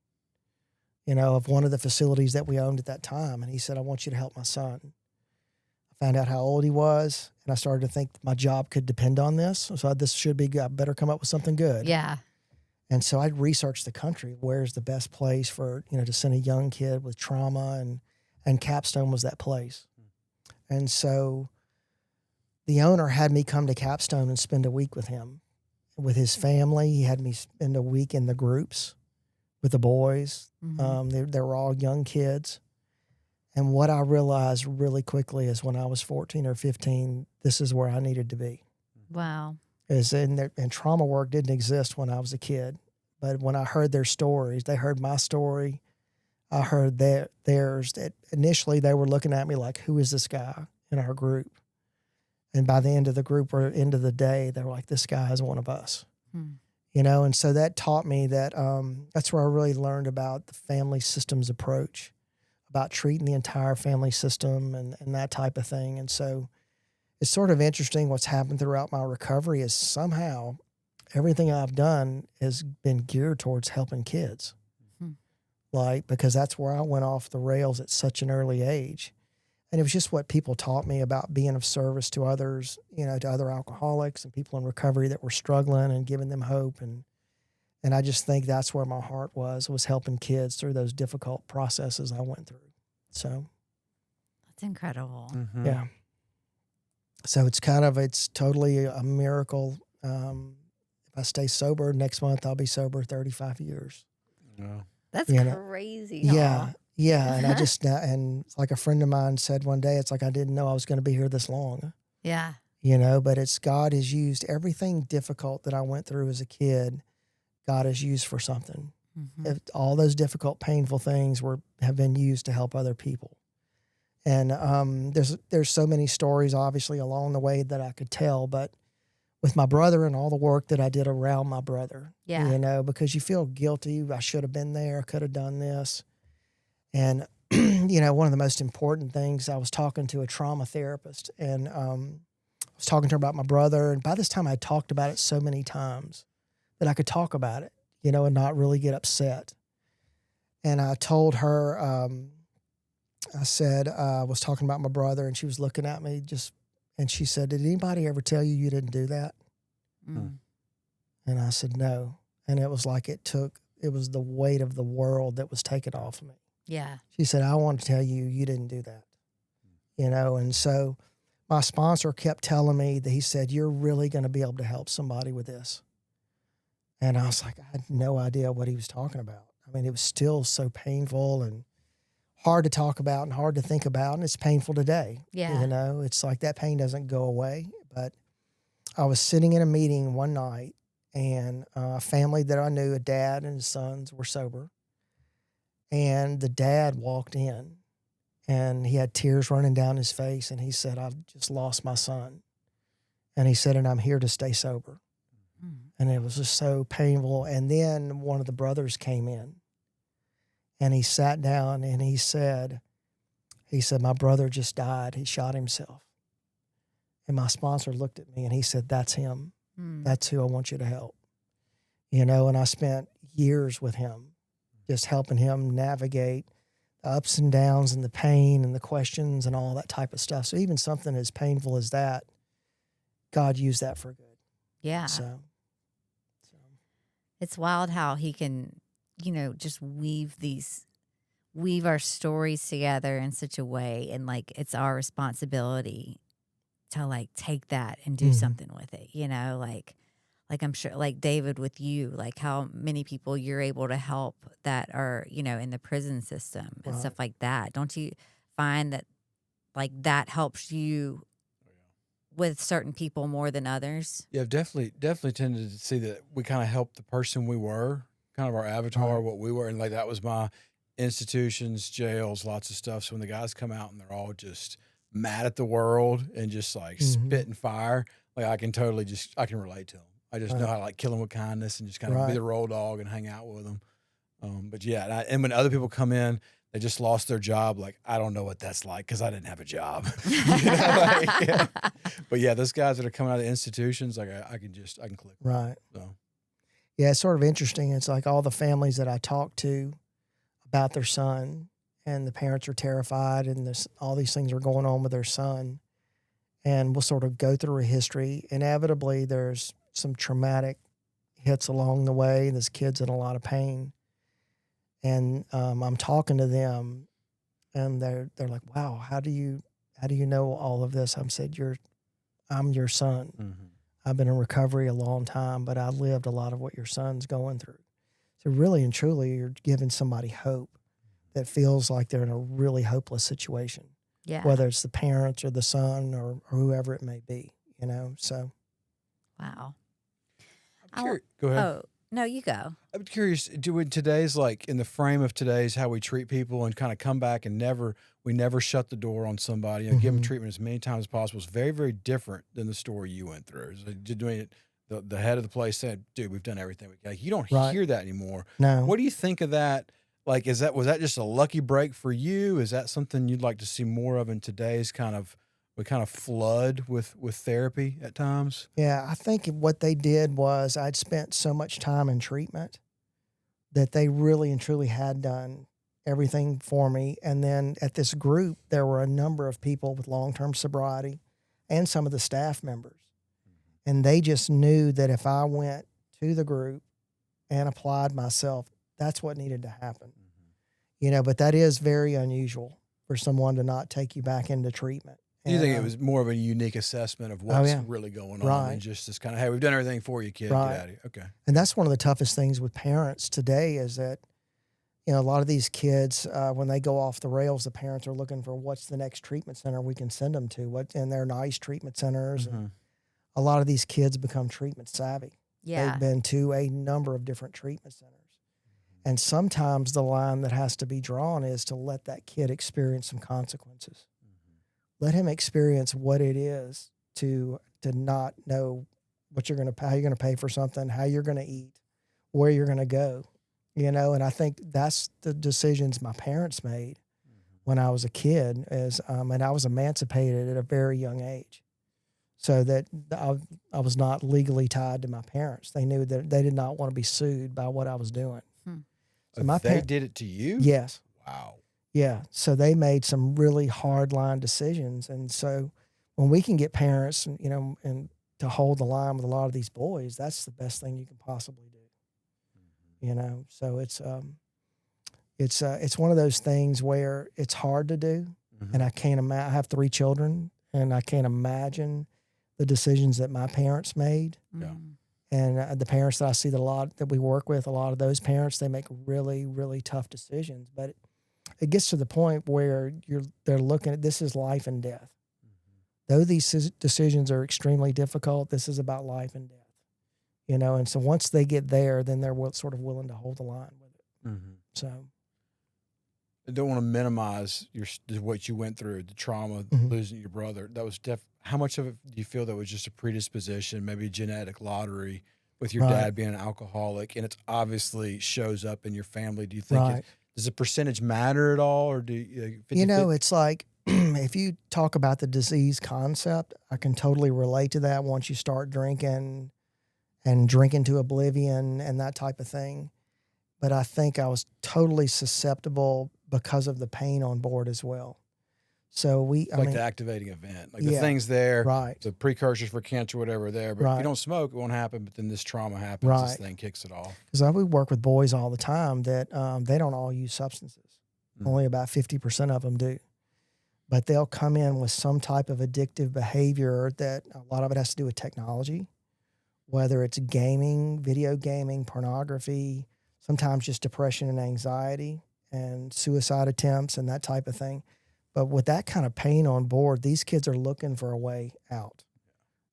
Speaker 6: you know, of one of the facilities that we owned at that time. And he said, I want you to help my son. I found out how old he was, and I started to think my job could depend on this. So this should be good. I better come up with something good.
Speaker 4: Yeah.
Speaker 6: And so I'd research the country. Where's the best place for, you know, to send a young kid with trauma, and Capstone was that place. And so the owner had me come to Capstone and spend a week with him, with his family. He had me spend a week in the groups with the boys. They were all young kids. And what I realized really quickly is when I was 14 or 15, this is where I needed to be.
Speaker 4: Wow.
Speaker 6: And trauma work didn't exist when I was a kid. But when I heard their stories, they heard my story. I heard theirs. That initially, they were looking at me like, who is this guy in our group? And by the end of the group or end of the day, they were like, this guy is one of us. You know, and so that taught me that that's where I really learned about the family systems approach, about treating the entire family system and that type of thing. And so it's sort of interesting what's happened throughout my recovery is somehow everything I've done has been geared towards helping kids. Like, because that's where I went off the rails at such an early age. And it was just what people taught me about being of service to others, you know, to other alcoholics and people in recovery that were struggling, and giving them hope. And I just think that's where my heart was helping kids through those difficult processes I went through. So
Speaker 4: That's incredible.
Speaker 6: yeah. So it's totally a miracle. If I stay sober next month, I'll be sober 35 years.
Speaker 2: No.
Speaker 4: That's
Speaker 6: You know,
Speaker 4: crazy.
Speaker 6: Yeah.
Speaker 4: Huh?
Speaker 6: Yeah. And and it's like a friend of mine said one day, it's like, I didn't know I was going to be here this long,
Speaker 4: Yeah.
Speaker 6: but it's God has used everything difficult that I went through as a kid. God has used for something.
Speaker 4: Mm-hmm.
Speaker 6: If all those difficult, painful things have been used to help other people. And there's so many stories, obviously, along the way that I could tell, but with my brother and all the work that I did around my brother,
Speaker 4: Yeah.
Speaker 6: because you feel guilty. I should have been there. I could have done this. And, one of the most important things, I was talking to a trauma therapist, and I was talking to her about my brother. And by this time, I talked about it so many times that I could talk about it, and not really get upset. And I told her, I said, I was talking about my brother, and she was looking at me and she said, "Did anybody ever tell you didn't do that?"
Speaker 4: Mm.
Speaker 6: And I said, "No." And it was like it was the weight of the world that was taken off of me.
Speaker 4: Yeah.
Speaker 6: She said, "I want to tell you didn't do that." And so my sponsor kept telling me that he said, "You're really going to be able to help somebody with this." And I was like, I had no idea what he was talking about. I mean, it was still so painful and hard to talk about and hard to think about. And it's painful today.
Speaker 4: Yeah.
Speaker 6: It's like that pain doesn't go away. But I was sitting in a meeting one night, and a family that I knew, a dad and his sons, were sober. And the dad walked in, and he had tears running down his face. And he said, "I've just lost my son." And he said, "And I'm here to stay sober."
Speaker 4: Mm.
Speaker 6: And it was just so painful. And then one of the brothers came in, and he sat down, and he said, "My brother just died. He shot himself." And my sponsor looked at me, and he said, "That's him.
Speaker 4: Mm.
Speaker 6: That's who I want you to help." And I spent years with him, just helping him navigate the ups and downs and the pain and the questions and all that type of stuff. So even something as painful as that, God used that for good.
Speaker 4: Yeah.
Speaker 6: So.
Speaker 4: It's wild how he can, just weave our stories together in such a way. And like, it's our responsibility to like take that and do
Speaker 6: Mhm.
Speaker 4: something with it, like I'm sure, like David with you, like how many people you're able to help that are, in the prison system and
Speaker 6: Right.
Speaker 4: stuff like that. Don't you find that like that helps you with certain people more than others?
Speaker 2: Yeah, I've definitely tended to see that we kind of helped the person we were, kind of our avatar,
Speaker 6: Right.
Speaker 2: what we were. And like, that was my institutions, jails, lots of stuff. So when the guys come out and they're all just mad at the world and just like spit and fire, like I can relate to them. I just know how to like kill them with kindness and just kind of be
Speaker 6: Right.
Speaker 2: the road dog and hang out with them. But yeah, and when other people come in, they just lost their job. Like, I don't know what that's like because I didn't have a job. Yeah. But yeah, those guys that are coming out of the institutions, like I can click.
Speaker 6: Right.
Speaker 2: So
Speaker 6: Yeah, it's sort of interesting. It's like all the families that I talk to about their son, and the parents are terrified, and all these things are going on with their son. And we'll sort of go through a history. Inevitably, there's some traumatic hits along the way. This kid's in a lot of pain. And I'm talking to them, and they're like, "Wow, how do you know all of this?" I'm your son. I've been in recovery a long time, but I lived a lot of what your son's going through. So really and truly, you're giving somebody hope that feels like they're in a really hopeless situation,
Speaker 4: Yeah.
Speaker 6: whether it's the parents or the son or whoever it may be, so.
Speaker 4: Wow.
Speaker 2: Go ahead.
Speaker 4: Oh, no, you go.
Speaker 2: I'm curious, in today's, like in the frame of today's, how we treat people and kind of come back and we never shut the door on somebody and give them treatment as many times as possible is very, very different than the story you went through. So doing it, the head of the place said, "Dude, we've done everything we can." Like, you don't hear that anymore.
Speaker 6: No.
Speaker 2: What do you think of that? Like, was that just a lucky break for you? Is that something you'd like to see more of in today's we kind of flood with therapy at times?
Speaker 6: Yeah, I think what they did was I'd spent so much time in treatment that they really and truly had done everything for me. And then at this group, there were a number of people with long-term sobriety and some of the staff members. And they just knew that if I went to the group and applied myself, that's what needed to happen. But that is very unusual for someone to not take you back into treatment.
Speaker 2: You think it
Speaker 6: And,
Speaker 2: was more of a unique assessment of
Speaker 6: Oh,
Speaker 2: what's
Speaker 6: yeah.
Speaker 2: really going on
Speaker 6: Right.
Speaker 2: than just this kind of, hey, we've done everything for you, kid.
Speaker 6: Right.
Speaker 2: Get out of here. Okay.
Speaker 6: And that's one of the toughest things with parents today is that, you know, a lot of these kids, when they go off the rails, the parents are looking for what's the next treatment center we can send them to. And they're nice treatment centers. And a lot of these kids become treatment savvy.
Speaker 4: Yeah.
Speaker 6: They've been to a number of different treatment centers. And sometimes the line that has to be drawn is to let that kid experience some consequences. Let him experience what it is to not know what you're going to pay, how you're going to pay for something, how you're going to eat, where you're going to go, you know. And I think that's the decisions my parents made when I was a kid, and I was emancipated at a very young age, so that I was not legally tied to my parents. They knew that they did not want to be sued by what I was doing. So
Speaker 2: They did it to you?
Speaker 6: Yes.
Speaker 2: Wow.
Speaker 6: Yeah. So they made some really hard line decisions. And so when we can get parents, you know, and to hold the line with a lot of these boys, that's the best thing you can possibly do. You know, so it's one of those things where it's hard to do. And I can't imagine, I have 3 children and I can't imagine the decisions that my parents made.
Speaker 2: Yeah.
Speaker 6: And the parents that I see that we work with, a lot of those parents, they make really, really tough decisions. But it gets to the point where they're looking at this is life and death. Though these decisions are extremely difficult, this is about life and death. You know, and so once they get there, then they're sort of willing to hold the line with it. So
Speaker 2: I don't want to minimize what you went through, the trauma, losing your brother. That was how much of it do you feel that was just a predisposition, maybe genetic lottery with your dad being an alcoholic, and it obviously shows up in your family? Do you think does the percentage matter at all, or do you? 50,
Speaker 6: you know, it's like if you talk about the disease concept, I can totally relate to that once you start drinking and drinking to oblivion and that type of thing. But I think I was totally susceptible because of the pain on board as well. So
Speaker 2: the activating event, like the things there, the precursors for cancer, whatever there. But if you don't smoke, it won't happen. But then this trauma happens, this thing kicks it off.
Speaker 6: Because we work with boys all the time that they don't all use substances. Only about 50% of them do. But they'll come in with some type of addictive behavior that a lot of it has to do with technology, whether it's gaming, video gaming, pornography, sometimes just depression and anxiety and suicide attempts and that type of thing. But with that kind of pain on board, these kids are looking for a way out.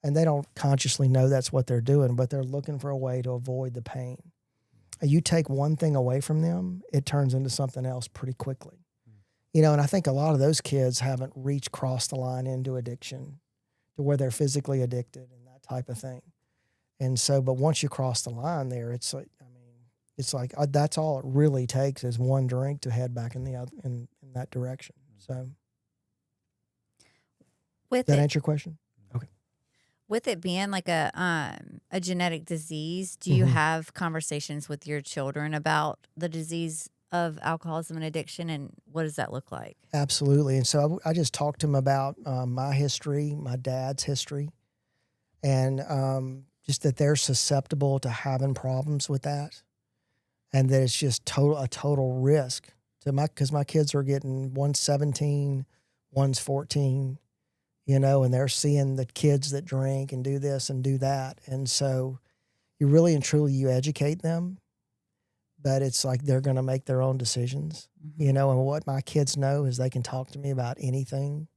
Speaker 6: And they don't consciously know that's what they're doing, but they're looking for a way to avoid the pain. And you take one thing away from them, it turns into something else pretty quickly. You know, and I think a lot of those kids haven't crossed the line into addiction to where they're physically addicted and that type of thing. And so, but once you cross the line there, it's like, that's all it really takes is one drink to head back in that direction. So, does that answer your question? Okay.
Speaker 4: With it being like a genetic disease, do you have conversations with your children about the disease of alcoholism and addiction, and what does that look like?
Speaker 6: Absolutely. And so I just talked to them about my history, my dad's history, and just that they're susceptible to having problems with that, and that it's just a total risk to because my kids are getting, one's 17, one's 14, you know, and they're seeing the kids that drink and do this and do that. And so you really and truly, you educate them, but it's like they're going to make their own decisions, you know, and what my kids know is they can talk to me about anything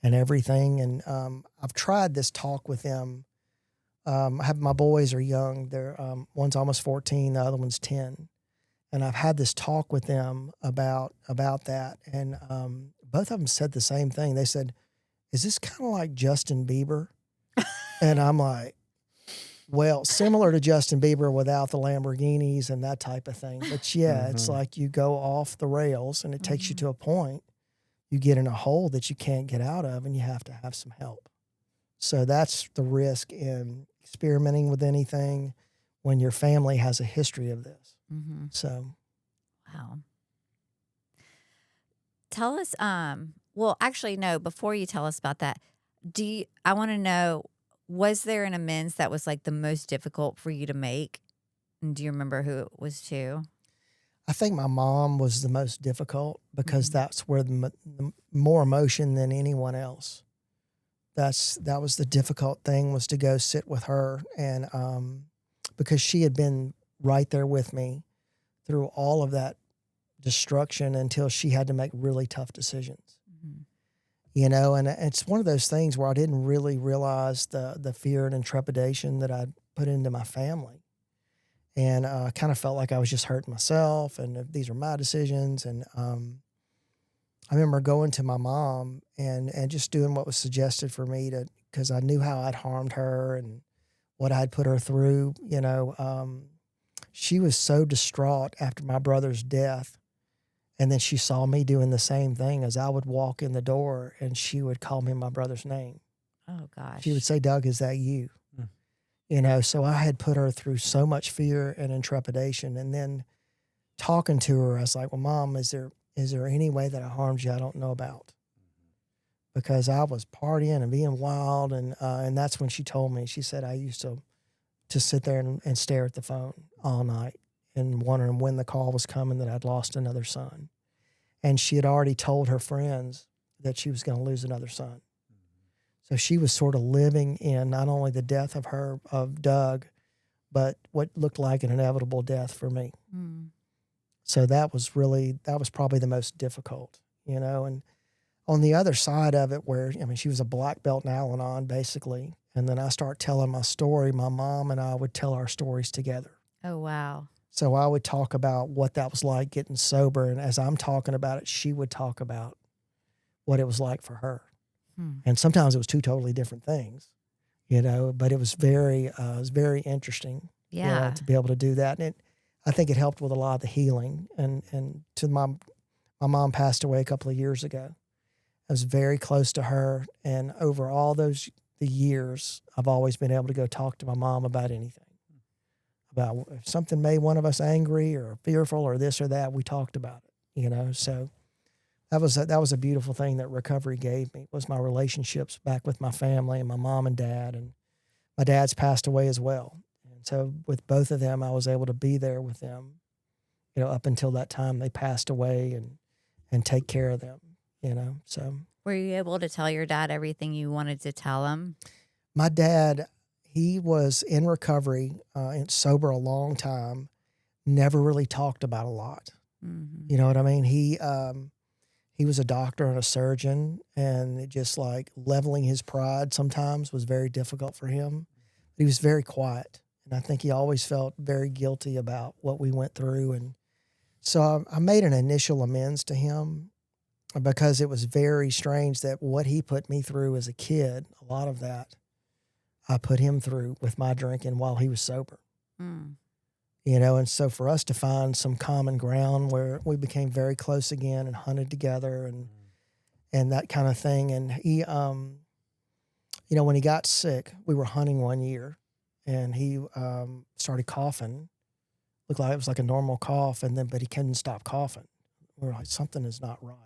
Speaker 6: and everything. And I've tried this talk with them. My boys are young. They're one's almost 14, the other one's 10. And I've had this talk with them about that. And both of them said the same thing. They said, is this kind of like Justin Bieber? And I'm like, well, similar to Justin Bieber without the Lamborghinis and that type of thing. But yeah, it's like you go off the rails and it takes you to a point. You get in a hole that you can't get out of and you have to have some help. So that's the risk in experimenting with anything when your family has a history of this. So,
Speaker 4: wow. Tell us, well, actually, no, before you tell us about that, I want to know, was there an amends that was like the most difficult for you to make? And do you remember who it was to?
Speaker 6: I think my mom was the most difficult because that's where the more emotion than anyone else. that was the difficult thing, was to go sit with her, and because she had been right there with me through all of that destruction until she had to make really tough decisions.
Speaker 4: Mm-hmm.
Speaker 6: You know, and it's one of those things where I didn't really realize the fear and trepidation that I'd put into my family. And I kind of felt like I was just hurting myself, and these are my decisions. And I remember going to my mom and just doing what was suggested for me to, because I knew how I'd harmed her and what I'd put her through. You know, she was so distraught after my brother's death. And then she saw me doing the same thing, as I would walk in the door and she would call me my brother's name.
Speaker 4: Oh, gosh.
Speaker 6: She would say, "Doug, is that you?" You know, so I had put her through so much fear and intrepidation. And then talking to her, I was like, "Well, Mom, is there any way that I harmed you I don't know about?" Because I was partying and being wild. And that's when she told me, she said, "I used to sit there and stare at the phone all night and wondering when the call was coming that I'd lost another son." And she had already told her friends that she was going to lose another son. So she was sort of living in not only the death of Doug, but what looked like an inevitable death for me.
Speaker 4: Mm.
Speaker 6: So that was probably the most difficult, you know. And on the other side of it, where, I mean, she was a black belt in Al-Anon, basically. And then I start telling my story. My mom and I would tell our stories together.
Speaker 4: Oh, wow.
Speaker 6: So I would talk about what that was like getting sober. And as I'm talking about it, she would talk about what it was like for her. And sometimes it was two totally different things, you know, but it was very interesting, you know, to be able to do that. And I think it helped with a lot of the healing. And to my mom passed away a couple of years ago. I was very close to her. And over all the years, I've always been able to go talk to my mom about anything. About if something made one of us angry or fearful or this or that, we talked about it, you know. So that was a beautiful thing that recovery gave me, was my relationships back with my family and my mom and dad. And my dad's passed away as well. And so with both of them, I was able to be there with them, you know, up until that time they passed away, and take care of them, you know. So
Speaker 4: Were you able to tell your dad everything you wanted to tell him?
Speaker 6: my dad, he was in recovery and sober a long time, never really talked about a lot.
Speaker 4: Mm-hmm.
Speaker 6: You know what I mean? He was a doctor and a surgeon, and it just like leveling his pride sometimes was very difficult for him. He was very quiet, and I think he always felt very guilty about what we went through. And so I made an initial amends to him, because it was very strange that what he put me through as a kid, a lot of that I put him through with my drinking while he was sober.
Speaker 4: Mm.
Speaker 6: You know, and so for us to find some common ground where we became very close again and hunted together and that kind of thing. And he, you know, when he got sick, we were hunting one year, and he started coughing. Looked like it was like a normal cough, but he couldn't stop coughing. We were like, something is not right.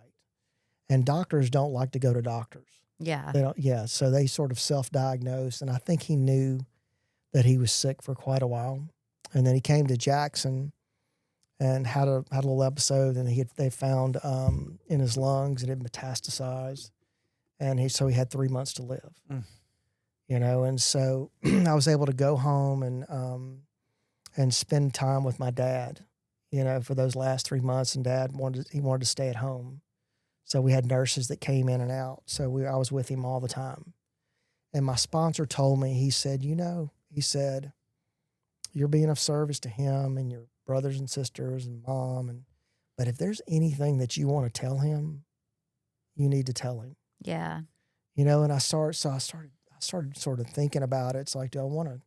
Speaker 6: And doctors don't like to go to doctors.
Speaker 4: Yeah.
Speaker 6: They don't, yeah, so they sort of self-diagnosed, and I think he knew that he was sick for quite a while. And then he came to Jackson and had a little episode, and they found in his lungs it had metastasized, and he had 3 months to live. You know, and so I was able to go home and spend time with my dad, you know, for those last 3 months. And Dad wanted to stay at home, so we had nurses that came in and out. So I was with him all the time. And my sponsor told me, he said, you know, you're being of service to him and your brothers and sisters and mom, but if there's anything that you want to tell him, you need to tell him.
Speaker 4: Yeah.
Speaker 6: You know, and I started sort of thinking about it. It's like, there's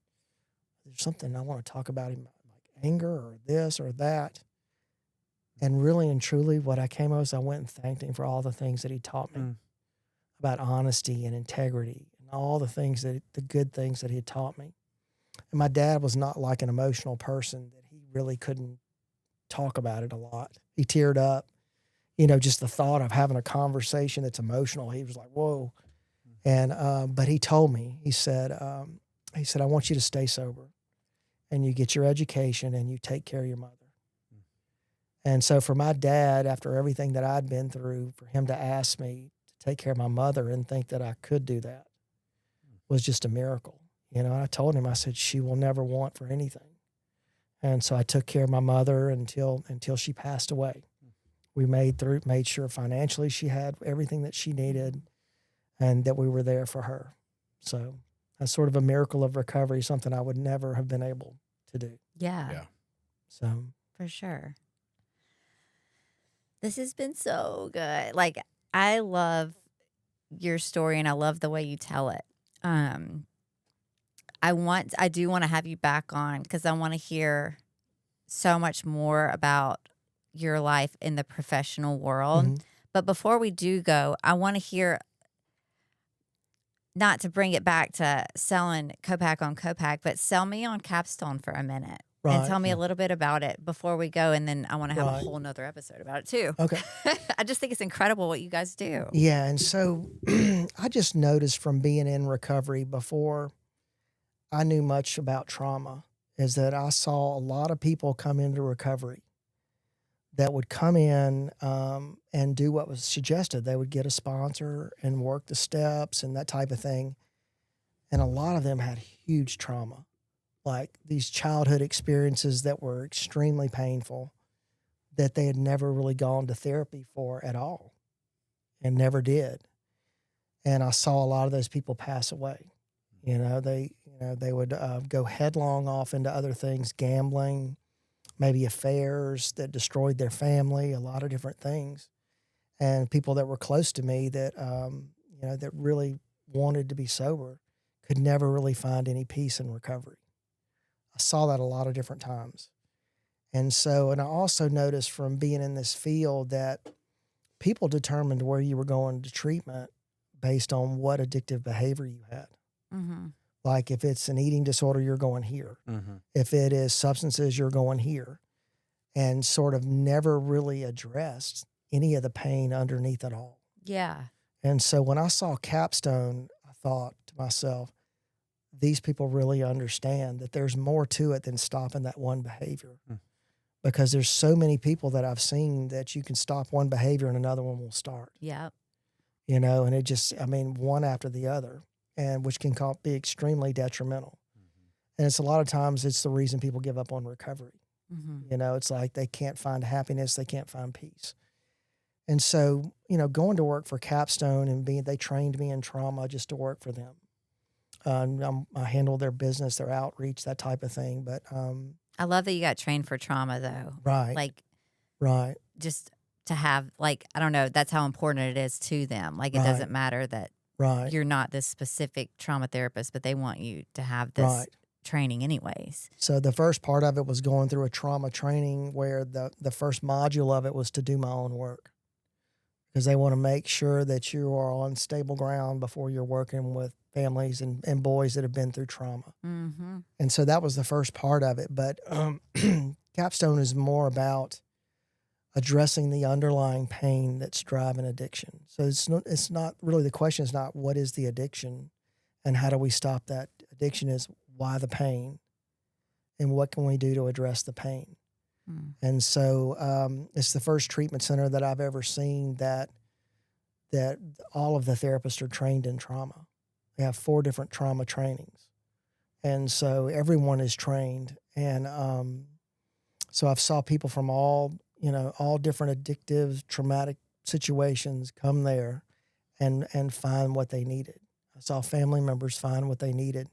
Speaker 6: something I want to talk about him, like anger or this or that. And really and truly what I came up is I went and thanked him for all the things that he taught me about honesty and integrity and all the good things that he had taught me. And my dad was not like an emotional person, that he really couldn't talk about it a lot. He teared up, you know, just the thought of having a conversation that's emotional. He was like, whoa. And, but he told me, he said, I want you to stay sober, and you get your education, and you take care of your mother. And so for my dad, after everything that I'd been through, for him to ask me to take care of my mother and think that I could do that, was just a miracle. You know, and I told him, I said, she will never want for anything. And so I took care of my mother until she passed away. We made sure financially she had everything that she needed and that we were there for her. So that's sort of a miracle of recovery, something I would never have been able to do.
Speaker 4: Yeah.
Speaker 6: So
Speaker 4: For sure. This has been so good. Like, I love your story and I love the way you tell it. I do want to have you back on because I want to hear so much more about your life in the professional world.
Speaker 6: Mm-hmm.
Speaker 4: But before we do go, I want to hear, not to bring it back to selling Copac on Copac, but sell me on Capstone for a minute.
Speaker 6: Right.
Speaker 4: And tell me a little bit about it before we go. And then I want to have a
Speaker 6: Right.
Speaker 4: whole nother episode about it too.
Speaker 6: Okay.
Speaker 4: I just think it's incredible what you guys do.
Speaker 6: Yeah. And so I just noticed from being in recovery before I knew much about trauma is that I saw a lot of people come into recovery that would come in and do what was suggested. They would get a sponsor and work the steps and that type of thing. And a lot of them had huge trauma, like these childhood experiences that were extremely painful that they had never really gone to therapy for at all and never did. And I saw a lot of those people pass away. They would go headlong off into other things, gambling, maybe affairs that destroyed their family, a lot of different things. And people that were close to me that, that really wanted to be sober could never really find any peace in recovery. I saw that a lot of different times. And I also noticed from being in this field that people determined where you were going to treatment based on what addictive behavior you had.
Speaker 4: Mm-hmm.
Speaker 6: Like if it's an eating disorder, you're going here.
Speaker 2: Mm-hmm.
Speaker 6: If it is substances, you're going here. And sort of never really addressed any of the pain underneath it all.
Speaker 4: Yeah.
Speaker 6: And so when I saw Capstone, I thought to myself, these people really understand that there's more to it than stopping that one behavior.
Speaker 2: Mm.
Speaker 6: Because there's so many people that I've seen that you can stop one behavior and another one will start.
Speaker 4: Yep.
Speaker 6: And it just, one after the other, and which can be extremely detrimental.
Speaker 2: Mm-hmm.
Speaker 6: And it's a lot of times it's the reason people give up on recovery.
Speaker 4: Mm-hmm.
Speaker 6: It's like they can't find happiness, they can't find peace. And so, going to work for Capstone and they trained me in trauma just to work for them. I handle their business, their outreach, that type of thing. But
Speaker 4: I love that you got trained for trauma though.
Speaker 6: right,
Speaker 4: Like,
Speaker 6: right,
Speaker 4: just to have, like, I don't know, that's how important it is to them. Like, it
Speaker 6: Right.
Speaker 4: doesn't matter that
Speaker 6: right,
Speaker 4: you're not this specific trauma therapist, but they want you to have this
Speaker 6: right.
Speaker 4: training anyways.
Speaker 6: So the first part of it was going through a trauma training where the first module of it was to do my own work. Because they want to make sure that you are on stable ground before you're working with families and boys that have been through trauma.
Speaker 4: Mm-hmm.
Speaker 6: And so that was the first part of it. But Capstone is more about addressing the underlying pain that's driving addiction. So it's not really, the question is not what is the addiction and how do we stop that addiction, is why the pain and what can we do to address the pain.
Speaker 4: Mm.
Speaker 6: And so it's the first treatment center that I've ever seen that all of the therapists are trained in trauma. They have 4 different trauma trainings. And so everyone is trained. And so I've saw people from all different addictive, traumatic situations come there and find what they needed. I saw family members find what they needed.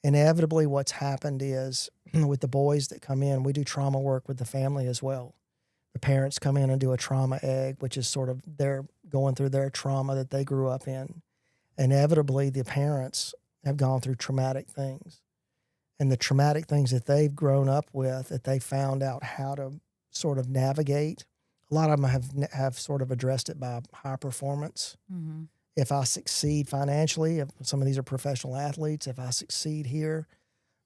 Speaker 6: Inevitably, what's happened is with the boys that come in, we do trauma work with the family as well. The parents come in and do a trauma egg, which is sort of they're going through their trauma that they grew up in. Inevitably, the parents have gone through traumatic things. And the traumatic things that they've grown up with, that they found out how to sort of navigate, a lot of them have sort of addressed it by high performance.
Speaker 4: Mm-hmm.
Speaker 6: If I succeed financially, if some of these are professional athletes, if I succeed here,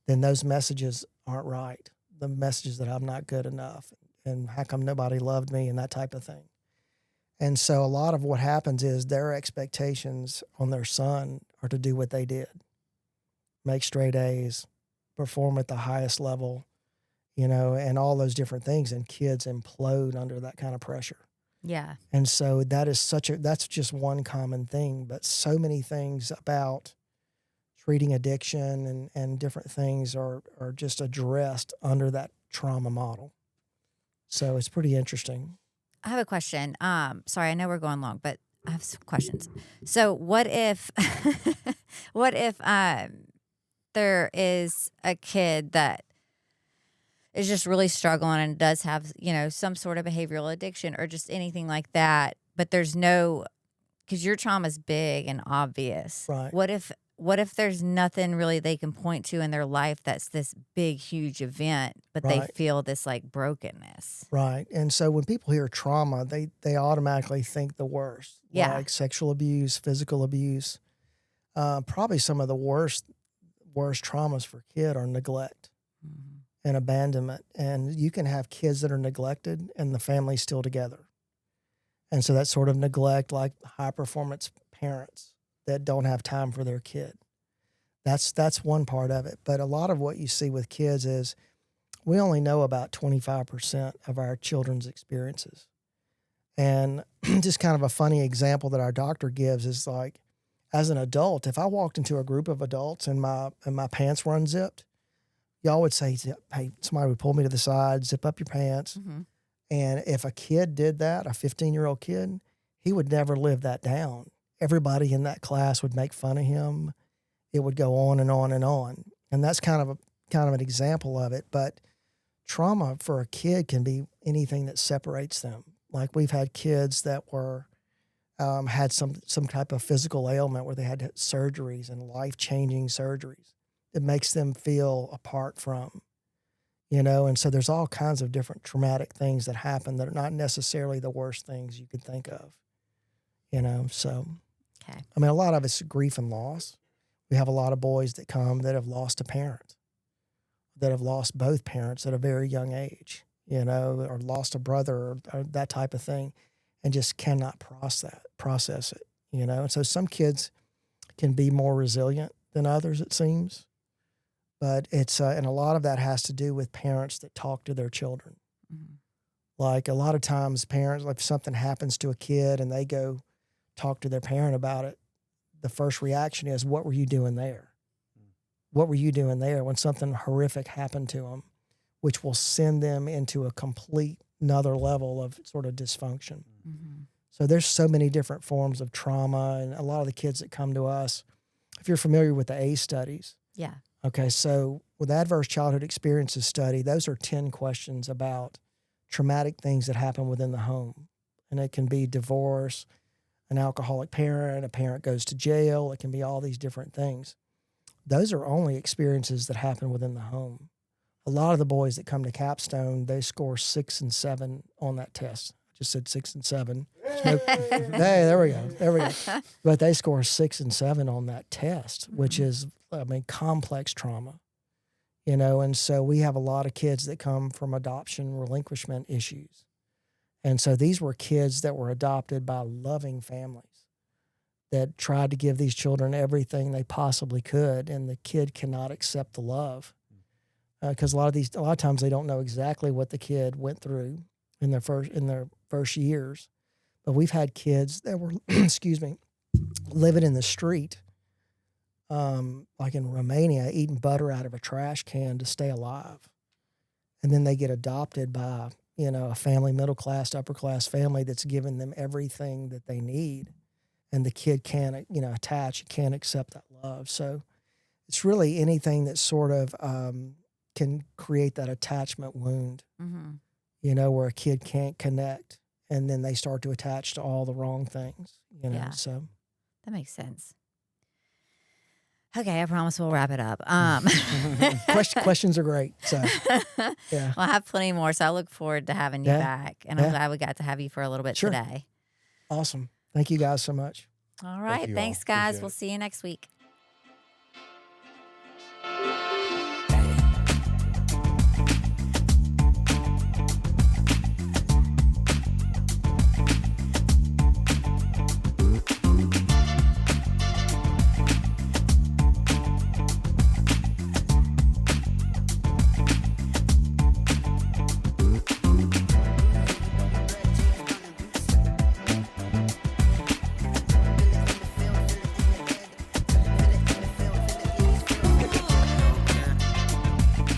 Speaker 6: then those messages aren't right. The messages that I'm not good enough and how come nobody loved me and that type of thing. And so a lot of what happens is their expectations on their son are to do what they did. Make straight A's, perform at the highest level, and all those different things. And kids implode under that kind of pressure.
Speaker 4: Yeah.
Speaker 6: And so that's just one common thing, but so many things about treating addiction and different things are just addressed under that trauma model. So it's pretty interesting.
Speaker 4: I have a question. Sorry, I know we're going long, but I have some questions. So what if, what if there is a kid that is just really struggling and does have, some sort of behavioral addiction or just anything like that, but there's no, because your trauma is big and obvious.
Speaker 6: Right.
Speaker 4: What if there's nothing really they can point to in their life that's this big, huge event, but they feel this like brokenness?
Speaker 6: Right. And so when people hear trauma, they automatically think the worst.
Speaker 4: Yeah.
Speaker 6: Like sexual abuse, physical abuse. Probably some of the worst traumas for a kid are neglect and abandonment. And you can have kids that are neglected and the family's still together. And so that sort of neglect, like high performance parents that don't have time for their kid. That's one part of it. But a lot of what you see with kids is we only know about 25% of our children's experiences. And just kind of a funny example that our doctor gives is like, as an adult, if I walked into a group of adults and my pants were unzipped, y'all would say, hey, somebody would pull me to the side, zip up your pants.
Speaker 4: Mm-hmm.
Speaker 6: And if a kid did that, a 15-year-old kid, he would never live that down. Everybody in that class would make fun of him. It would go on and on and on. And that's kind of an example of it. But trauma for a kid can be anything that separates them. Like we've had kids that were had some type of physical ailment where they had surgeries and life-changing surgeries. It makes them feel apart from, and so there's all kinds of different traumatic things that happen that are not necessarily the worst things you could think of, so.
Speaker 4: Okay.
Speaker 6: I mean, a lot of it's grief and loss. We have a lot of boys that come that have lost a parent, that have lost both parents at a very young age, or lost a brother or that type of thing, and just cannot process it, And so some kids can be more resilient than others, it seems. But it's, and a lot of that has to do with parents that talk to their children.
Speaker 4: Mm-hmm.
Speaker 6: Like a lot of times parents, like if something happens to a kid and they go talk to their parent about it, the first reaction is, what were you doing there? What were you doing there when something horrific happened to them, which will send them into a complete another level of sort of dysfunction.
Speaker 4: Mm-hmm.
Speaker 6: So there's so many different forms of trauma, and a lot of the kids that come to us, if you're familiar with the ACE studies.
Speaker 4: Yeah.
Speaker 6: Okay, so with Adverse Childhood Experiences study, those are 10 questions about traumatic things that happen within the home. And it can be divorce, an alcoholic parent, a parent goes to jail. It can be all these different things. Those are only experiences that happen within the home. A lot of the boys that come to Capstone, they score 6 and 7 on that test. I just said 6 and 7. Hey, there we go. But they score 6 and 7 on that test, which is, complex trauma, and so we have a lot of kids that come from adoption relinquishment issues. And so these were kids that were adopted by loving families that tried to give these children everything they possibly could, and the kid cannot accept the love. Because a lot of times they don't know exactly what the kid went through in their first years. But we've had kids that were, living in the street, like in Romania, eating butter out of a trash can to stay alive. And then they get adopted by, a family, middle class, upper class family that's giving them everything that they need. And the kid can't, attach, can't accept that love. So it's really anything that sort of can create that attachment wound, where a kid can't connect, and then they start to attach to all the wrong things,
Speaker 4: Yeah.
Speaker 6: So.
Speaker 4: That makes sense. Okay, I promise we'll wrap it up.
Speaker 6: Questions are great. So, yeah.
Speaker 4: Well, I have plenty more, so I look forward to having you back. And I'm glad we got to have you for a little bit today.
Speaker 6: Awesome. Thank you guys so much.
Speaker 4: All right.
Speaker 3: you
Speaker 4: Thanks,
Speaker 3: all.
Speaker 4: guys.
Speaker 3: Appreciate
Speaker 4: We'll
Speaker 3: it.
Speaker 4: see you next week.